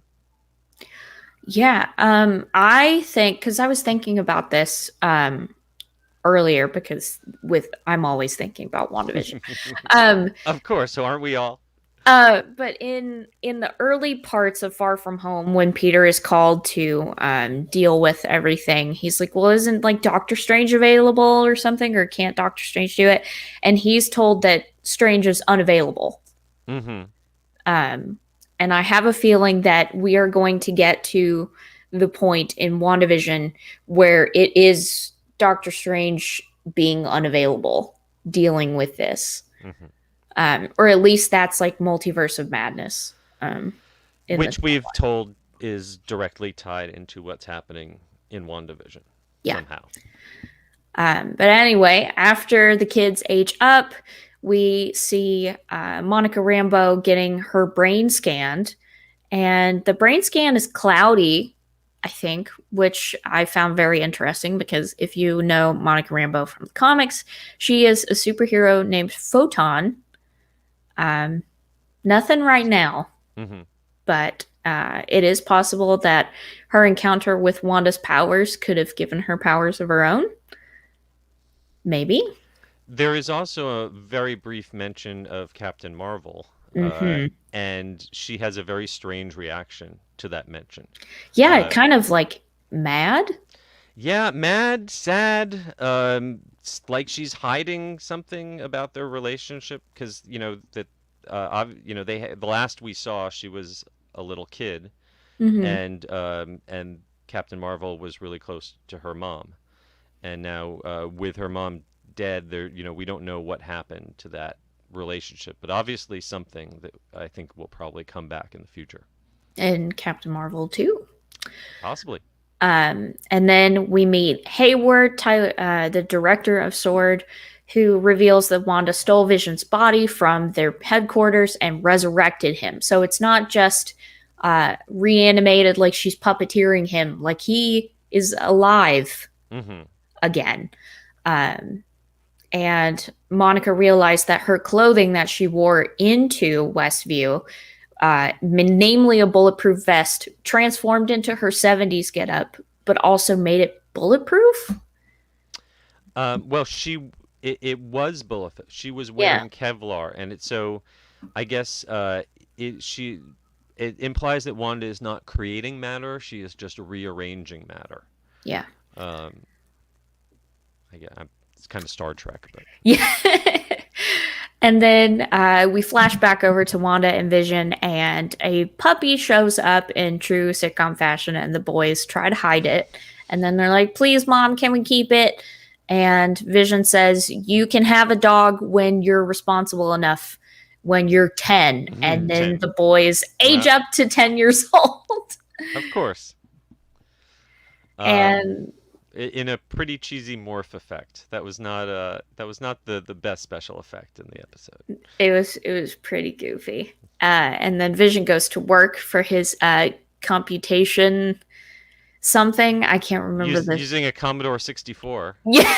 Yeah, I think because I was thinking about this earlier because with I'm always thinking about WandaVision. Um, Of course, so aren't we all? but in the early parts of Far From Home, when Peter is called to deal with everything, he's like, "Well, isn't like Doctor Strange available or something, or can't Doctor Strange do it?" And he's told that Strange is unavailable. Hmm. Um, and I have a feeling that we are going to get to the point in WandaVision where it is Doctor Strange being unavailable, dealing with this. Hmm. Or at least that's like Multiverse of Madness. In the Which we've told is directly tied into what's happening in WandaVision yeah. somehow. But anyway, after the kids age up, we see Monica Rambeau getting her brain scanned, and the brain scan is cloudy, I think, which I found very interesting because if you know Monica Rambeau from the comics, she is a superhero named Photon. Um, Nothing right now, Hmm. but it is possible that her encounter with Wanda's powers could have given her powers of her own. Maybe. There is also a very brief mention of Captain Marvel, Hmm. and she has a very strange reaction to that mention. Yeah, Uh, kind of like mad. yeah, mad, sad, like she's hiding something about their relationship because that the last we saw she was a little kid, Hmm. and Captain Marvel was really close to her mom, and now with her mom dead, we don't know what happened to that relationship, but obviously something that I think will probably come back in the future. And Captain Marvel too. Possibly. And then we meet Hayward, Tyler, the director of Sword, who reveals that Wanda stole Vision's body from their headquarters and resurrected him. So it's not just reanimated like she's puppeteering him, like he is alive Hmm. again. Um, and Monica realized that her clothing that she wore into Westview, namely a bulletproof vest, transformed into her 70s getup, but also made it bulletproof. Well, it was bulletproof. She was Yeah, wearing Kevlar, and so I guess it implies that Wanda is not creating matter; she is just rearranging matter. yeah, Um, it's kind of Star Trek, but yeah. And then we flash back over to Wanda and Vision, and a puppy shows up in true sitcom fashion, and the boys try to hide it. And then they're like, "Please, mom, can we keep it?" And Vision says, "You can have a dog when you're responsible enough, when you're 10." And then 10. the boys age Well, up to 10 years old. of course. Um, And in a pretty cheesy morph effect. That was not the best special effect in the episode. it was pretty goofy. And then Vision goes to work for his computation something. I can't remember this. Using a Commodore 64. Yeah.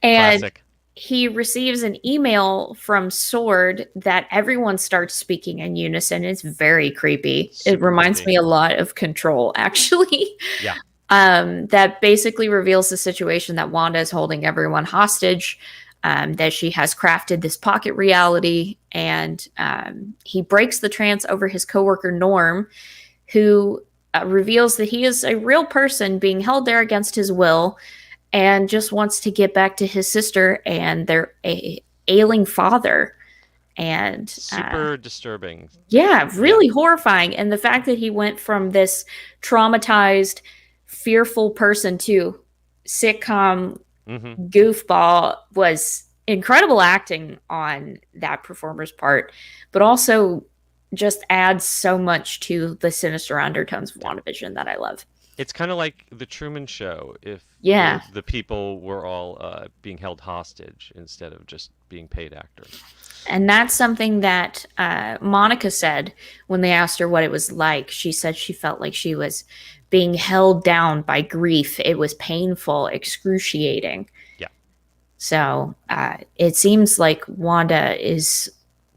And Classic. he receives an email from Sword that everyone starts speaking in unison. It's very creepy. It Super reminds creepy. me a lot of Control, actually. Yeah. That basically reveals the situation that Wanda is holding everyone hostage, that she has crafted this pocket reality, and he breaks the trance over his coworker Norm, who reveals that he is a real person being held there against his will and just wants to get back to his sister and their ailing father. And Super disturbing. yeah, Yeah. really horrifying. And the fact that he went from this traumatized, fearful person to sitcom Hmm. goofball was incredible acting on that performer's part, but also just adds so much to the sinister undertones of Yeah. WandaVision that I love. It's kind of like the Truman Show if Yeah. the people were all being held hostage instead of just being paid actors. And that's something that Monica said when they asked her what it was like. She said she felt like she was being held down by grief. It was painful, excruciating. Yeah. So it seems like Wanda is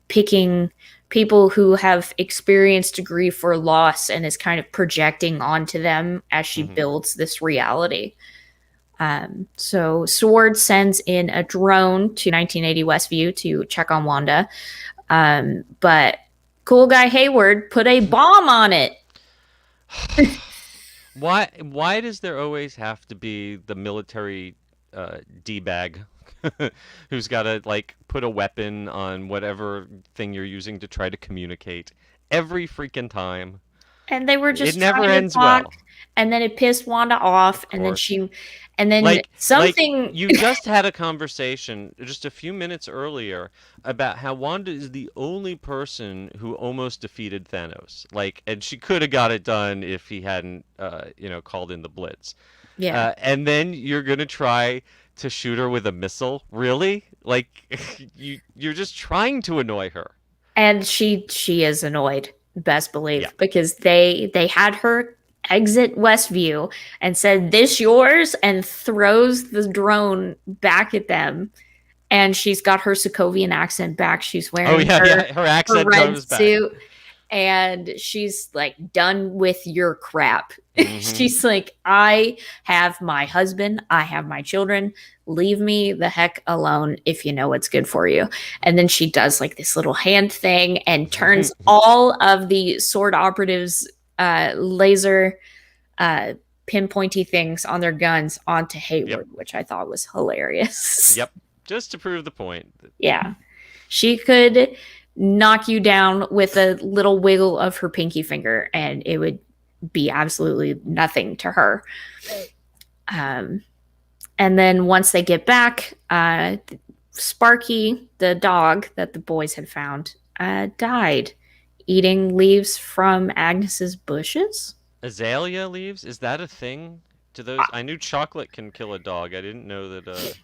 picking people who have experienced grief or loss and is kind of projecting onto them as she Hmm. builds this reality. So Sword sends in a drone to 1980 Westview to check on Wanda. But cool guy Hayward put a bomb on it. Why does there always have to be the military D-bag who's got to like put a weapon on whatever thing you're using to try to communicate every freaking time? And they were It just never trying to ends talk, well, and then it pissed Wanda off, of and then course. Like something. you just had a conversation just a few minutes earlier about how Wanda is the only person who almost defeated Thanos. Like, and she could have got it done if he hadn't, called in the Blitz. Yeah. And then you're gonna try to shoot her with a missile? Really? Like, you're just trying to annoy her. And she is annoyed, best Yeah. believe, because they had her exit Westview and said, "This yours," and throws the drone back at them. And she's got her Sokovian accent back. She's Oh wearing yeah, yeah. Her her accent red comes back. suit, and she's like, done with your crap. Hmm. She's like, I have my husband, I have my children. Leave me the heck alone if you know what's good for you. And then she does like this little hand thing and turns all of the sword operatives' laser uh, pinpointy things on their guns onto Yep. Hayward, which I thought was hilarious. Yep. Just to prove the point. Yeah. She could knock you down with a little wiggle of her pinky finger and it would be absolutely nothing to her. Um, and then once they get back, Sparky, the dog that the boys had found, died eating leaves from Agnes's bushes. Azalea leaves? Is that a thing? Do those? I knew chocolate can kill a dog. I didn't know that.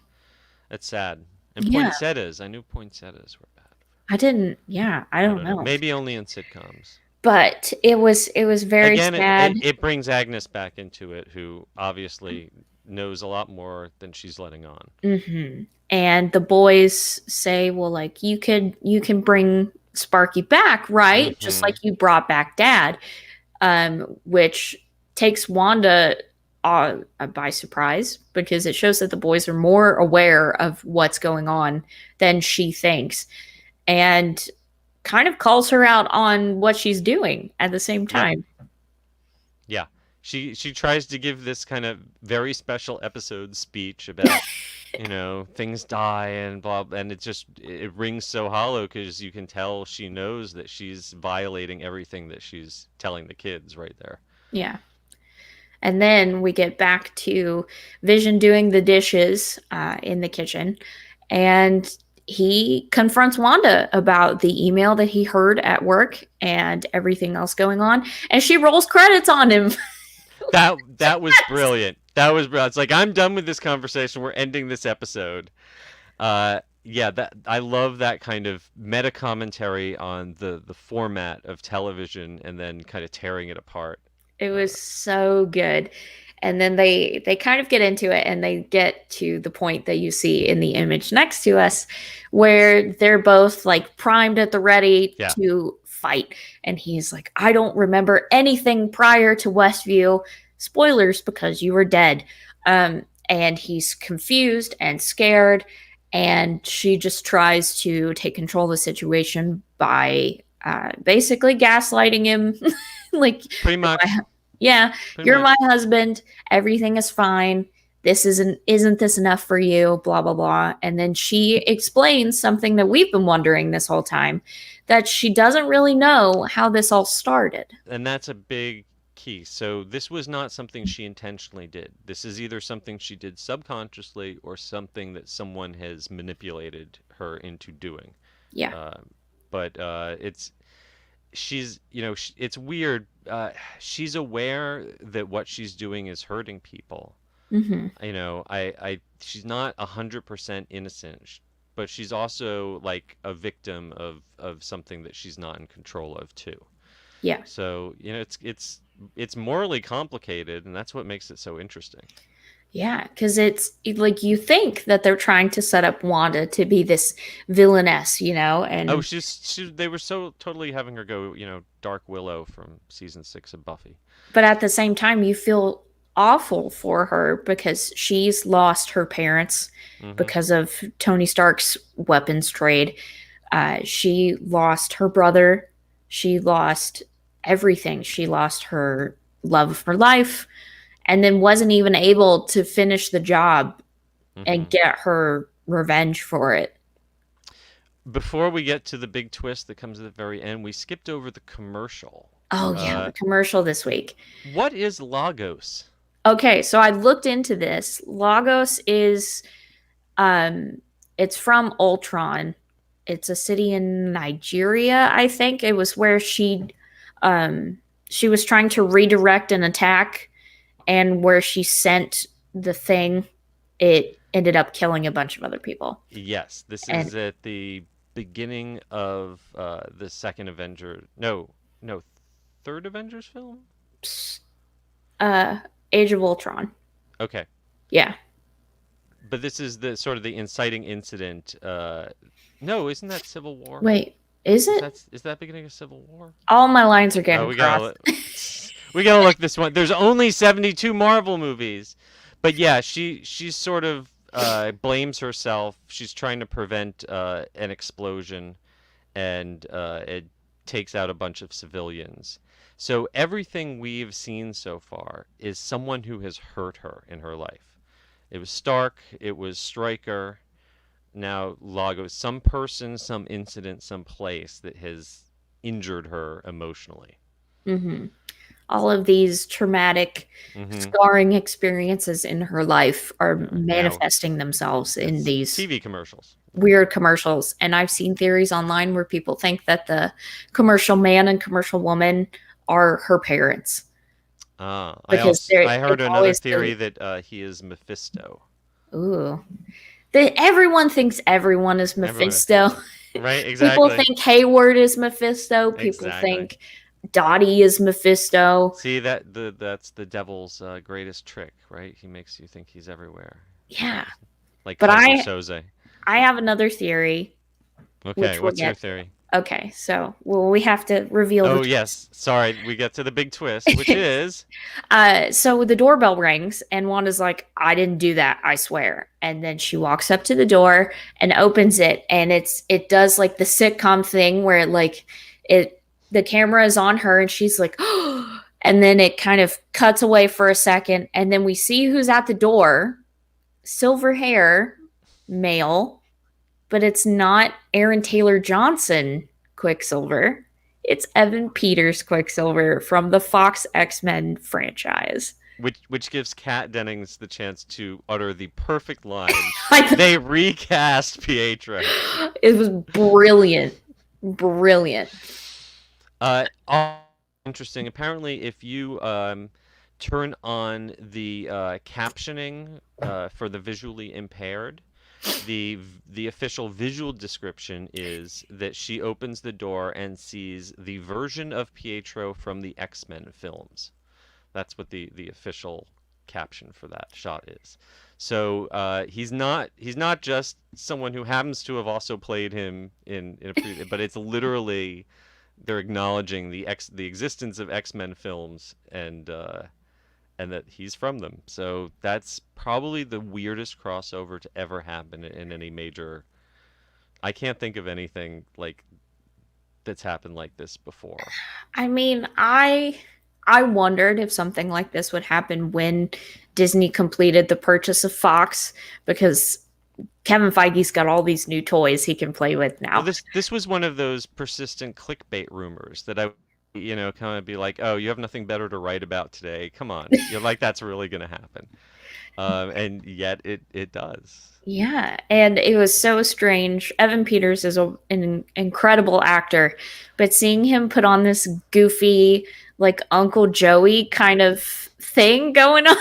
That's sad. And Yeah, poinsettias. I knew poinsettias were bad. I didn't. Yeah, I I don't don't know. know, Maybe only in sitcoms. but it was very Again, it, sad. it, it brings Agnes back into it, who obviously knows a lot more than she's letting on. And the boys say, well, like you can bring Sparky back, right? Just Hmm. like you brought back Dad, which takes Wanda by surprise because it shows that the boys are more aware of what's going on than she thinks, and kind of calls her out on what she's doing at the same Yep. time. Yeah. She tries to give this kind of very special episode speech about, things die and blah, and it rings so hollow because you can tell she knows that she's violating everything that she's telling the kids right there. Yeah. And then we get back to Vision doing the dishes in the kitchen, and he confronts Wanda about the email that he heard at work and everything else going on, and she rolls credits on him. That was brilliant. That was brilliant. It's like I'm done with this conversation. We're ending this episode. Yeah, that I love that kind of meta commentary on the format of television and then kind of tearing it apart. It Uh, was so good. And then they kind of get into it and they get to the point that you see in the image next to us where they're both like primed at the ready yeah. to fight. And he's like, I don't remember anything prior to Westview. Spoilers because you were dead. And he's confused and scared. And she just tries to take control of the situation by basically gaslighting him. Like, Pretty you're much. my, yeah, Pretty you're my much. husband. Everything is fine. This isn't this enough for you? Blah blah blah. And then she explains something that we've been wondering this whole time, that she doesn't really know how this all started. And that's a big key. So this was not something she intentionally did. This is either something she did subconsciously or something that someone has manipulated her into doing. Yeah. Uh, but it's weird. She's aware that what she's doing is hurting people. Hmm. She's not 100% innocent, but she's also like a victim of something that she's not in control of too. Yeah. So, it's morally complicated, and that's what makes it so interesting. Yeah, because it's like you think that they're trying to set up Wanda to be this villainess, Oh, and they were so totally having her go, Dark Willow from season 6 of Buffy. but at the same time, you feel awful for her because she's lost her parents Hmm. because of Tony Stark's weapons trade. She lost her brother. She lost everything. She lost her love of her life and then wasn't even able to finish the job and Hmm. get her revenge for it. Before we get to the big twist that comes at the very end, we skipped over the commercial. Oh, yeah, Uh, the commercial this week. what is Lagos? Okay, so I looked into this. Lagos is um it's from Ultron. It's a city in Nigeria, I think. It was where she was trying to redirect an attack and where she sent the thing, it ended up killing a bunch of other people. Yes, this And is at the beginning of the second Avenger. No, no, third Avengers film? uh Age of Ultron. Okay. Yeah. But this is the sort of the inciting incident. No, isn't that Civil War? Wait, is it? Is that beginning of Civil War? All my lines are Oh, getting crossed. we gotta look this one. There's only 72 Marvel movies, but yeah, she's sort of blames herself. She's trying to prevent an explosion, and it takes out a bunch of civilians. So everything we've seen so far is someone who has hurt her in her life. It was Stark, it was Stryker, now Lagos, some person, some incident, some place that has injured her emotionally. Hmm. All of these traumatic, Hmm. scarring experiences in her life are Now manifesting themselves in it's these TV commercials. weird commercials. And I've seen theories online where people think that the commercial man and commercial woman are her parents because I heard it's another always theory that he is Mephisto. ooh. Everyone thinks everyone is Everyone, Mephisto. right? People Exactly, think Hayward is Mephisto. People exactly. think Dottie is Mephisto. See that's the devil's greatest trick, right? He makes you think he's everywhere, Yeah. like But Kaiser I Soze. I have another theory, Okay, which we'll what's your get to. theory? Okay, so well, we have to reveal the Oh twist. yes, sorry, we get to the big twist, which is So the doorbell rings, and Wanda's like, "I didn't do that, I swear." And then she walks up to the door and opens it, and it does like the sitcom thing where it the camera is on her, and she's like, and then it kind of cuts away for a second, and then we see who's at the door, silver hair, male, but it's not Aaron Taylor Johnson Quicksilver. It's Evan Peters Quicksilver from the Fox X-Men franchise. which gives Kat Dennings the chance to utter the perfect line. I, They recast Pietro. it was brilliant. Brilliant. Interesting. Apparently, if you turn on the captioning for the visually impaired, the official visual description is that she opens the door and sees the version of Pietro from the X-Men films. That's what the official caption for that shot is. So he's not just someone who happens to have also played him in a but it's literally they're acknowledging the existence of X-Men films and that he's from them. So that's probably the weirdest crossover to ever happen in any major. I can't think of anything like that's happened like this before. I mean, I wondered if something like this would happen when Disney completed the purchase of Fox because Kevin Feige's got all these new toys he can play with Well, now. this was one of those persistent clickbait rumors that kind of be like, oh, you have nothing better to write about today. Come on, you're like that's really gonna happen, and yet it does. Yeah, and it was so strange. Evan Peters is an incredible actor, but seeing him put on this goofy, like Uncle Joey kind of thing going on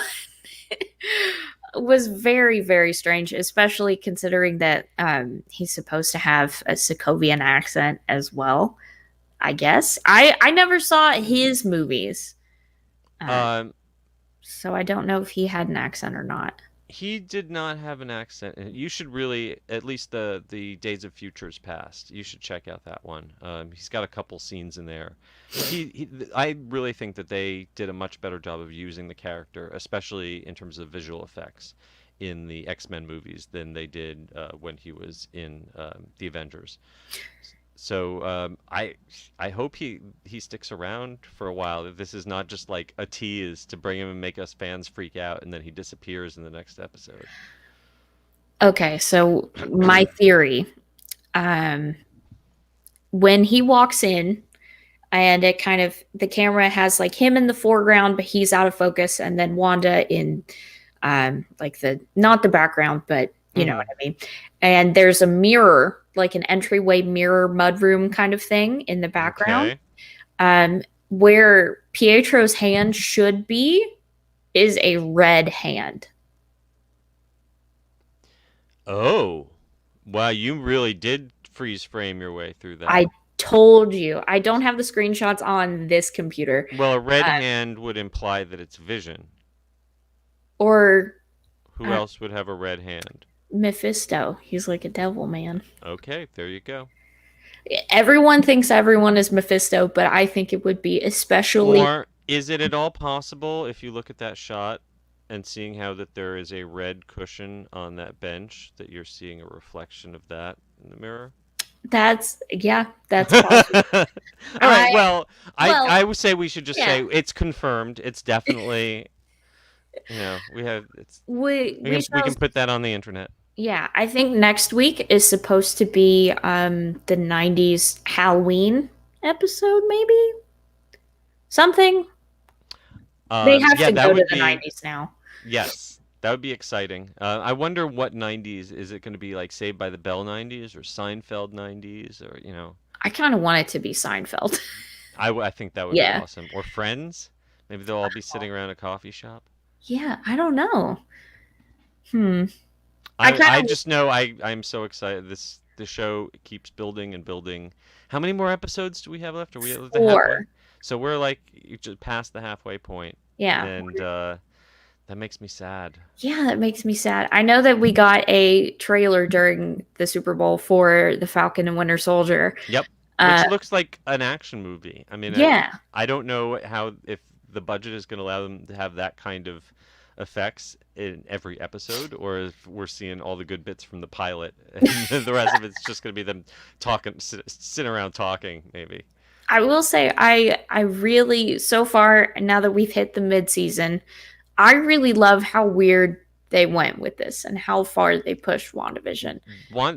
was very, very strange, especially considering that he's supposed to have a Sokovian accent as well. I guess I never saw his movies, uh, Um, so I don't know if he had an accent or not. He did not have an accent. You should really, at least the Days of Futures Past. You should check out that one. He's got a couple scenes in there. I really think that they did a much better job of using the character, especially in terms of visual effects, in the X-Men movies than they did when he was in the Avengers. So I hope he sticks around for a while. That this is not just like a tease to bring him and make us fans freak out, and then he disappears in the next episode. Okay, so my theory, um, when he walks in, and it kind of the camera has like him in the foreground, but he's out of focus, and then Wanda in like the not the background, but you know what Hmm. I mean. And there's a mirror, like an entryway mirror mudroom kind of thing in the background. Okay. Um, where Pietro's hand should be is a red hand. Oh, wow! You really did freeze frame your way through I that. told you. I don't have the screenshots on this computer. Well, a red Uh, hand would imply that it's Vision. or Who uh, else would have a red hand? Mephisto. He's like a devil man. Okay, there you go. Everyone thinks everyone is Mephisto, but I think it would be especially. Or is it at all possible if you look at that shot and seeing how that there is a red cushion on that bench that you're seeing a reflection of that in the mirror? That's yeah, that's possible. All right, I well, I well, I would say we should just yeah. say it's confirmed. It's definitely, we have it's We we shall. can put that on the internet. Yeah, I think next week is supposed to be the '90s Halloween episode, maybe something. They have Yeah, to that go to would the be '90s now. yes, that would be exciting. I wonder what 90s is it going to be like Saved by the Bell 90s or Seinfeld 90s or I kind of want it to be Seinfeld. I think that would be Yeah. awesome. Or Friends. Maybe they'll all be sitting around a coffee shop. Yeah, I don't know. Hmm. I I kind of just know I'm so excited. The show keeps building and building. How many more episodes do we have left? Are we at the halfway? four. So we're like just past the halfway point, Yeah. and that makes me sad. Yeah, that makes me sad. I know that we got a trailer during the Super Bowl for The Falcon and Winter Soldier. Yep, Uh, which looks like an action movie. I mean, yeah. I don't know how if the budget is going to allow them to have that kind of effects in every episode, or if we're seeing all the good bits from the pilot, and the rest of it's just going to be them talking, sitting around talking, maybe. I will say I really so far now that we've hit the mid-season, I really love how weird they went with this and how far they pushed WandaVision.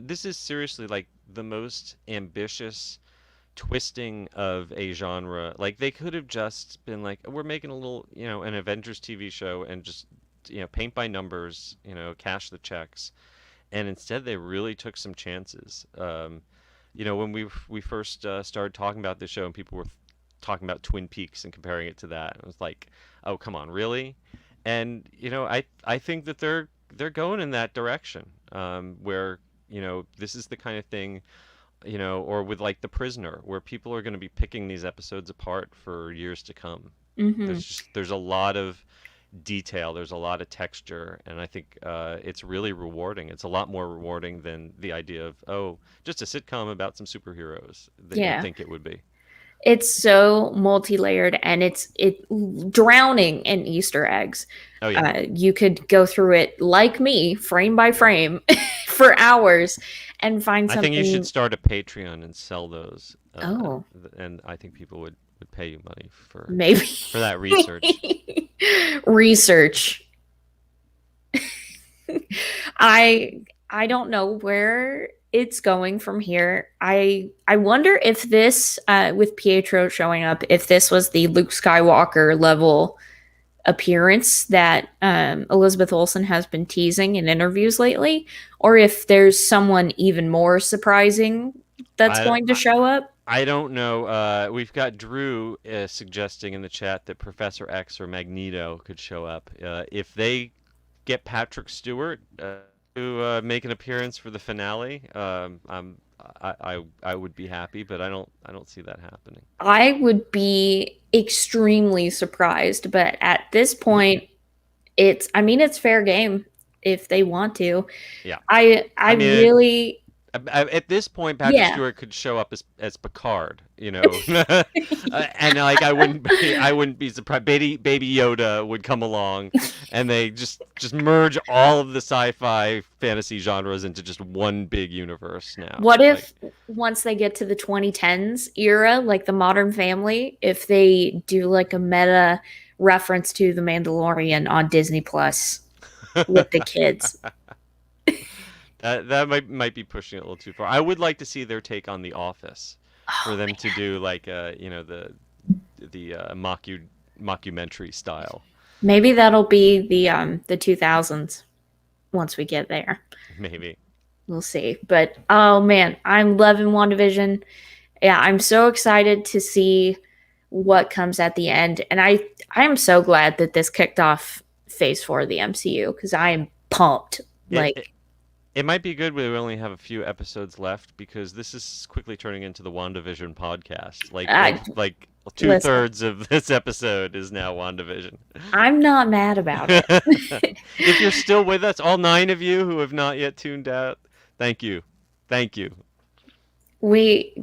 This is seriously like the most ambitious twisting of a genre. Like they could have just been like, we're making a little, an Avengers TV show and just, paint by numbers, cash the checks. And instead, they really took some chances. When we first started talking about this show and people were talking about Twin Peaks and comparing it to that, it was like, oh, come on, really? And I think that they're going in that direction, where this is the kind of thing, or with like The Prisoner, where people are going to be picking these episodes apart for years to come. Hmm. There's a lot of detail, there's a lot of texture, and I think it's really rewarding. It's a lot more rewarding than the idea of, oh, just a sitcom about some superheroes that you'd Yeah. think it would be. It's so multi-layered and it drowning in Easter eggs. Oh yeah, You could go through it like me, frame by frame, for hours and find I think you should something. start a Patreon and sell those, Oh, and I think people would pay you money maybe. for that research. Research. I I don't know where it's going from here. I wonder if this with Pietro showing up, if this was the Luke Skywalker level appearance that Elizabeth Olsen has been teasing in interviews lately, or if there's someone even more surprising that's I, going to show up. I don't know. We've got Drew suggesting in the chat that Professor X or Magneto could show up. If they get Patrick Stewart to make an appearance for the finale, I would be happy, but I don't see that happening. I would be extremely surprised, but at this point, I mean, it's fair game if they want to. Yeah. I I mean, really, at this point, Patrick yeah. Stewart could show up as Picard, you know, and like I wouldn't be surprised. Baby Yoda would come along, and they just merge all of the sci-fi fantasy genres into just one big universe now. What Like, if once they get to the 2010s era, like the Modern Family, if they do like a meta reference to The Mandalorian on Disney Plus with the kids? that might be pushing it a little too far. I would like to see their take on The Office, for Oh them to man. do like the mockumentary style, Maybe that'll be the 2000s once we get there. maybe. We'll see. But oh man, I'm loving WandaVision. Yeah, I'm so excited to see what comes at the end. And I am so glad that this kicked off phase 4 of the MCU because I am pumped. It, it Like it might be good we only have a few episodes left because this is quickly turning into the WandaVision podcast. I Like two listen, thirds of this episode is now WandaVision. I'm not mad about it. If you're still with us, all nine of you who have not yet tuned out, thank you, thank you. We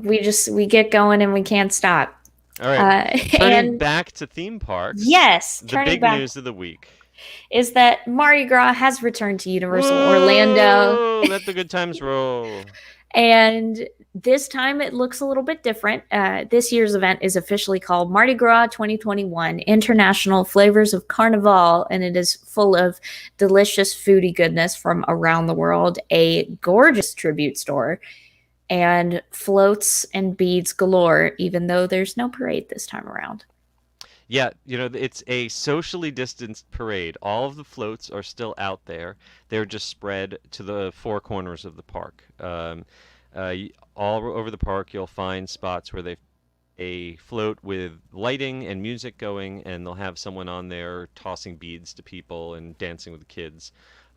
get going and we can't stop. All right, turning And back to theme parks, yes, the turning big back news of the week. is that Mardi Gras has returned to Universal Orlando. Whoa! Let the good times roll. And this time it looks a little bit different. This year's event is officially called Mardi Gras 2021 International Flavors of Carnival, and it is full of delicious foodie goodness from around the world, a gorgeous tribute store, and floats and beads galore, even though there's no parade this time around. Yeah, you know, it's a socially distanced parade. All of the floats are still out there. They're just spread to the four corners of the park. All over the park, you'll find spots where they've a float with lighting and music going, and they'll have someone on there tossing beads to people and dancing with the kids.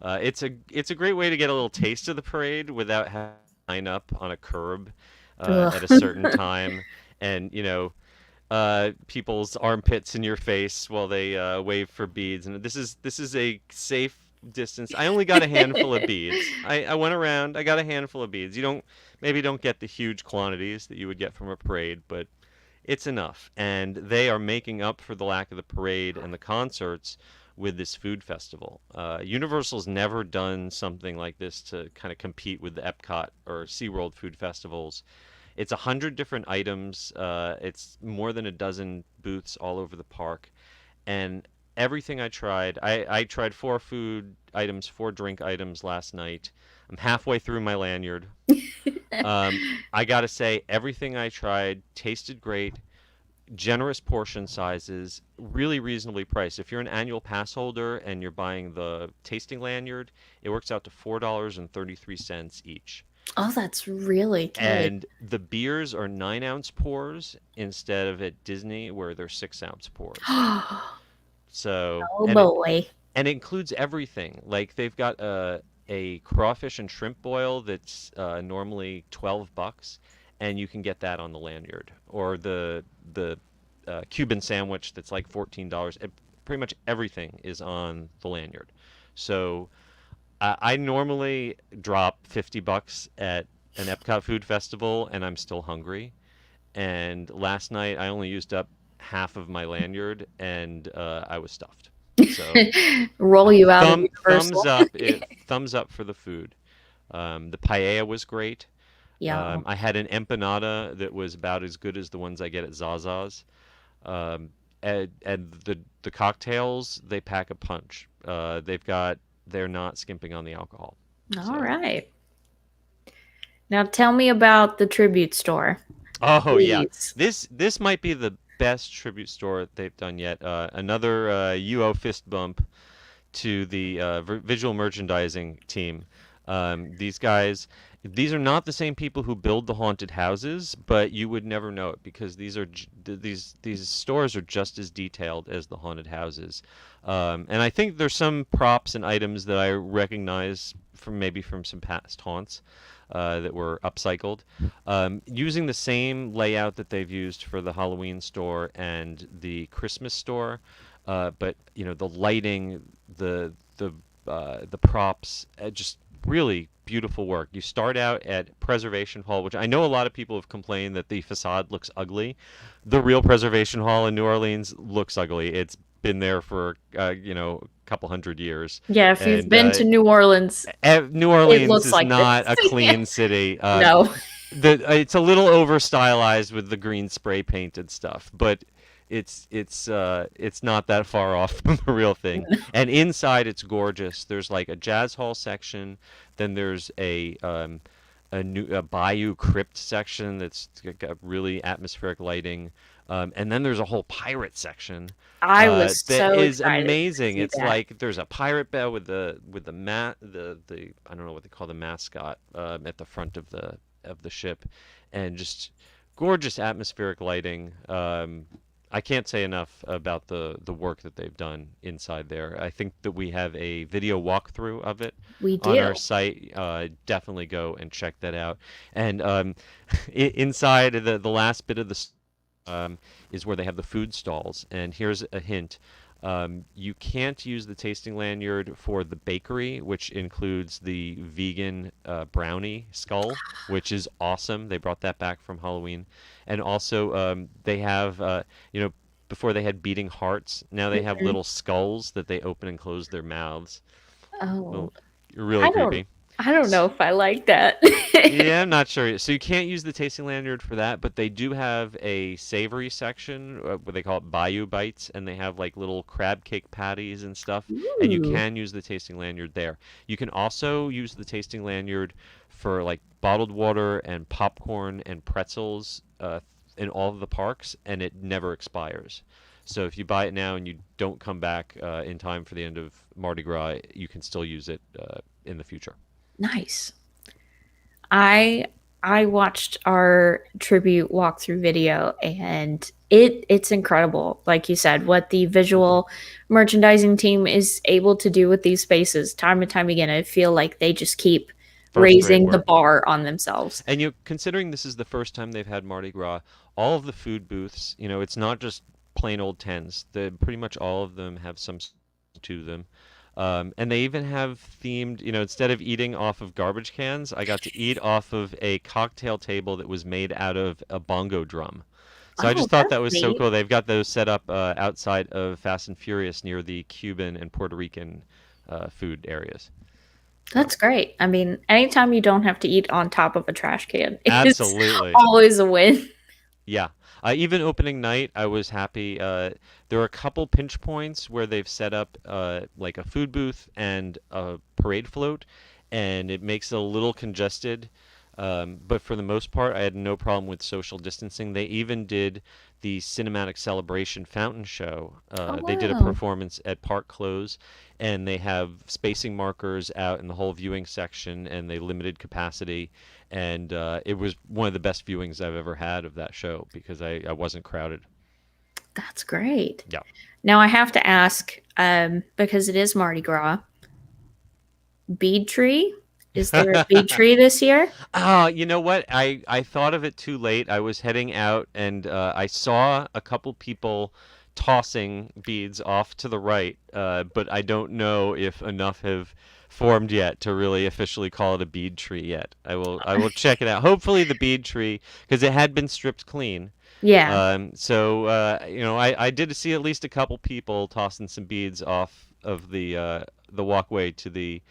It's a great way to get a little taste of the parade without having to line up on a curb at a certain time, and people's armpits in your face while they wave for beads. And this is a safe distance. I only got a handful of beads. I went around. I got a handful of beads. You don't get the huge quantities that you would get from a parade, but it's enough. And they are making up for the lack of the parade and the concerts with this food festival. Universal's never done something like this to kind of compete with the Epcot or SeaWorld food festivals. It's 100 different items. It's more than a dozen booths all over the park. And everything I tried four food items, four drink items last night. I'm halfway through my lanyard. I gotta say, everything I tried tasted great. Generous portion sizes, really reasonably priced. If you're an annual pass holder and you're buying the tasting lanyard, it works out to $4.33 each. Oh, that's really good. And the beers are 9-ounce pours instead of at Disney where they're 6-ounce pours. Oh So, boy. and it includes everything. Like they've got a crawfish and shrimp boil that's normally $12, and you can get that on the lanyard. Or the Cuban sandwich that's like $14. Pretty much everything is on the lanyard. So I normally drop $50 at an Epcot food festival, and I'm still hungry. And last night I only used up half of my lanyard, and I was stuffed. So Roll you out of thumbs Universal. up, thumbs up for the food. The paella was great. Yeah. I had an empanada that was about as good as the ones I get at Zaza's. And the cocktails, they pack a punch. They're not skimping on the alcohol. All So, right. Now tell me about the tribute store, oh yeah, please. this might be the best tribute store they've done yet. Another UO fist bump to the visual merchandising team. These guys, these are not the same people who build the haunted houses, but you would never know it because these stores are just as detailed as the haunted houses. And I think there's some props and items that I recognize from some past haunts that were upcycled, using the same layout that they've used for the Halloween store and the Christmas store. But the lighting, the props, just really beautiful work. You start out at Preservation Hall, which I know a lot of people have complained that the facade looks ugly. The real Preservation Hall in New Orleans looks ugly. It's been there for a couple hundred years, Yeah, if you've and been to New Orleans, New it Orleans looks is like this. not a clean city. No. It's a little over stylized with the green spray painted stuff, but it's not that far off from the real thing. And inside it's gorgeous. There's like a jazz hall section, then there's a bayou crypt section that's got really atmospheric lighting, and then there's a whole pirate section I was that so is excited to amazing. see It's that. like there's a pirate bell with the I don't know what they call the mascot at the front of the ship, and just gorgeous atmospheric lighting. I can't say enough about the work that they've done inside there. I think that we have a video walkthrough of it We on our do. site. Definitely go and check that out. And inside the last bit of um, is where they have the food stalls. And here's a hint. You can't use the tasting lanyard for the bakery, which includes the vegan brownie skull, which is awesome. They brought that back from Halloween. And also, they have, before they had beating hearts, now they have Mhm. little skulls that they open and close their mouths. Oh, Well, really I don't creepy. I don't know if I like that. Yeah, I'm not sure. So you can't use the tasting lanyard for that, but they do have a savory section, what they call it Bayou Bites, and they have like little crab cake patties and stuff, and you Ooh. can use the tasting lanyard there. You can also use the tasting lanyard for like bottled water and popcorn and pretzels in all of the parks, and it never expires. So if you buy it now and you don't come back in time for the end of Mardi Gras, you can still use it in the future. Nice. I I watched our tribute walkthrough video and it's incredible. Like you said, what the Hmm. visual merchandising team is able to do with these spaces time and time again. I feel like they just keep First rate raising the work. bar on themselves. And considering this is the first time they've had Mardi Gras, all of the food booths, it's not just plain old tents. Pretty much all of them have some to them. And they even have themed, instead of eating off of garbage cans, I got to eat off of a cocktail table that was made out of a bongo drum. So I Oh, just thought that's that was so neat. cool. They've got those set up outside of Fast and Furious near the Cuban and Puerto Rican food areas. So That's great. I mean, anytime you don't have to eat on top of a trash can is absolutely. always a win. Yeah. Even opening night, I was happy. There are a couple pinch points where they've set up like a food booth and a parade float, and it makes it a little congested. But for the most part, I had no problem with social distancing. They even did the cinematic celebration fountain show. Oh, They did a wow. performance at park close, and they have spacing markers out in the whole viewing section, and they limited capacity. And it was one of the best viewings I've ever had of that show because I wasn't crowded. That's great. Yeah. Now I have to ask, because it is Mardi Gras, bead tree. Is there a bead tree this year? Oh, you know what? I thought of it too late. I was heading out and I saw a couple people tossing beads off to the right, but I don't know if enough have formed yet to really officially call it a bead tree yet. I will check it out. Hopefully the bead tree, because it had been stripped clean. Yeah, So I did see at least a couple people tossing some beads off of the walkway to the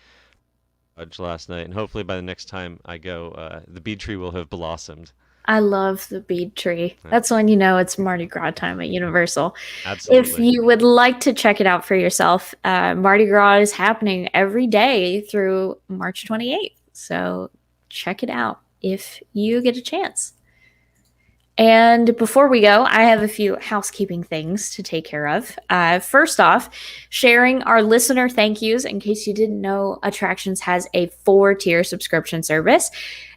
Fudge last night, and hopefully by the next time I go, the bead tree will have blossomed. I love the bead tree. Uh, That's when you know it's Mardi Gras time at Universal. If Absolutely. you would like to check it out for yourself, Mardi Gras is happening every day through March 28th. So check it out if you get a chance. And before we go, I have a few housekeeping things to take care of. First off, sharing our listener thank yous. In case you didn't know, Attractions has a 4-tier subscription service.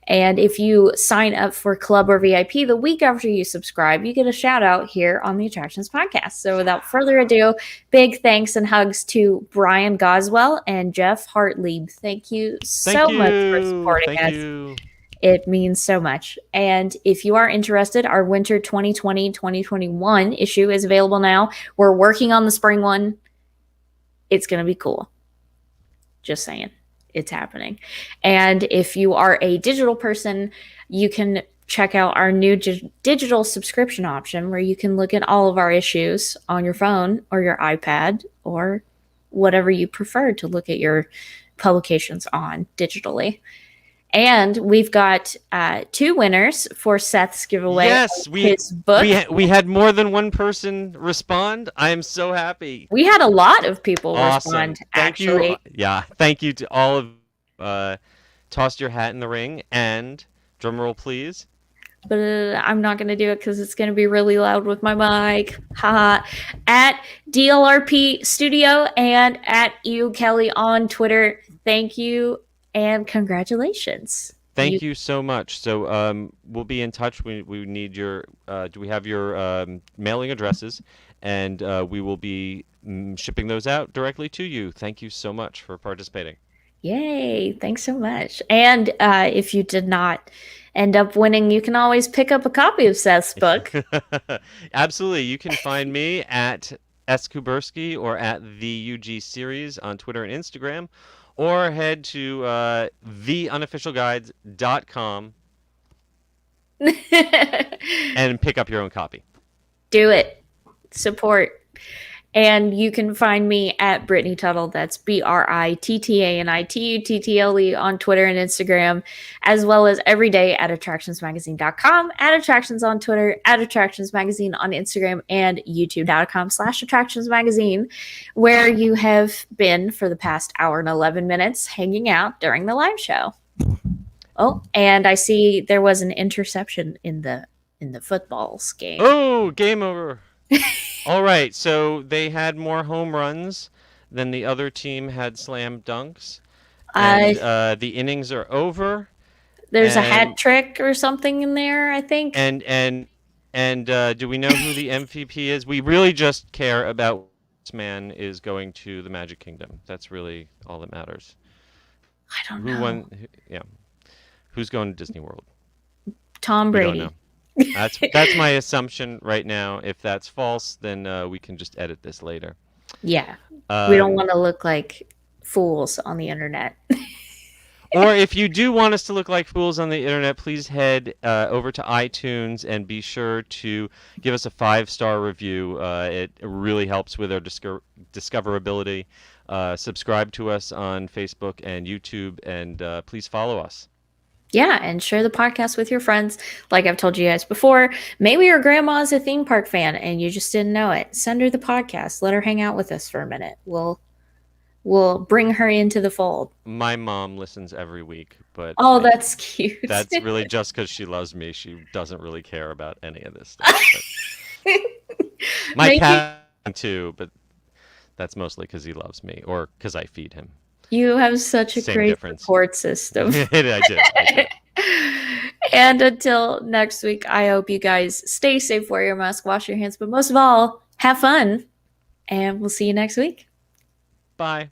And if you sign up for Club or VIP the week after you subscribe, you get a shout out here on the Attractions podcast. So without further ado, big thanks and hugs to Brian Goswell and Jeff Hartlieb. Thank you Thank so much for you. supporting Thank us. you. It means so much. And if you are interested, our winter 2020-2021 issue is available now. We're working on the spring one. It's going to be cool. Just saying. It's happening. And if you are a digital person, you can check out our new digital subscription option where you can look at all of our issues on your phone or your iPad or whatever you prefer to look at your publications on digitally. And we've got 2 winners for Seth's giveaway. Yes, his book. we had more than one person respond. I am so happy. We had a lot of people Awesome. respond. Thank actually, you. Yeah, thank you to all of tossed your hat in the ring, and drum roll please. but I'm not going to do it because it's going to be really loud with my mic. Haha. At DLRP Studio and at you Kelly on Twitter. Thank you and congratulations. Thank you so much. So we'll be in touch. We need your do we have your mailing addresses, and we will be shipping those out directly to you. Thank you so much for participating. Yay. Thanks so much. And if you did not end up winning, you can always pick up a copy of Seth's book. Absolutely. You can find me at S. Kuberski or at the UG Series on Twitter and Instagram, or head to theunofficialguides.com and pick up your own copy. Do it. Support. And you can find me at Brittany Tuttle. That's BRITTANITUTTLE on Twitter and Instagram, as well as every day at attractionsmagazine.com, at Attractions on Twitter, at Attractions Magazine on Instagram, and youtube.com/attractionsmagazine, where you have been for the past hour and 11 minutes hanging out during the live show. Oh, and I see there was an interception in the footballs game. Oh, game over. All right, so they had more home runs than the other team had slam dunks, and the innings are over. There's a hat trick or something in there, I think. And do we know who the MVP is? We really just care about this man is going to the Magic Kingdom. That's really all that matters. I don't know. Who's going to Disney World? Tom Brady. We don't know. That's my assumption right now. If that's false, then we can just edit this later. Yeah. We don't want to look like fools on the internet. Or if you do want us to look like fools on the internet, please head over to iTunes and be sure to give us a 5-star review. It really helps with our discoverability. Subscribe to us on Facebook and YouTube, and please follow us. Yeah, and share the podcast with your friends. Like I've told you guys before, maybe your grandma's a theme park fan and you just didn't know it. Send her the podcast. Let her hang out with us for a minute. We'll bring her into the fold. My mom listens every week, but that's cute. That's really just because she loves me. She doesn't really care about any of this stuff. My cat too, but that's mostly because he loves me or because I feed him. You have such a great support system. I do. And until next week, I hope you guys stay safe, wear your mask, wash your hands, but most of all, have fun. And we'll see you next week. Bye.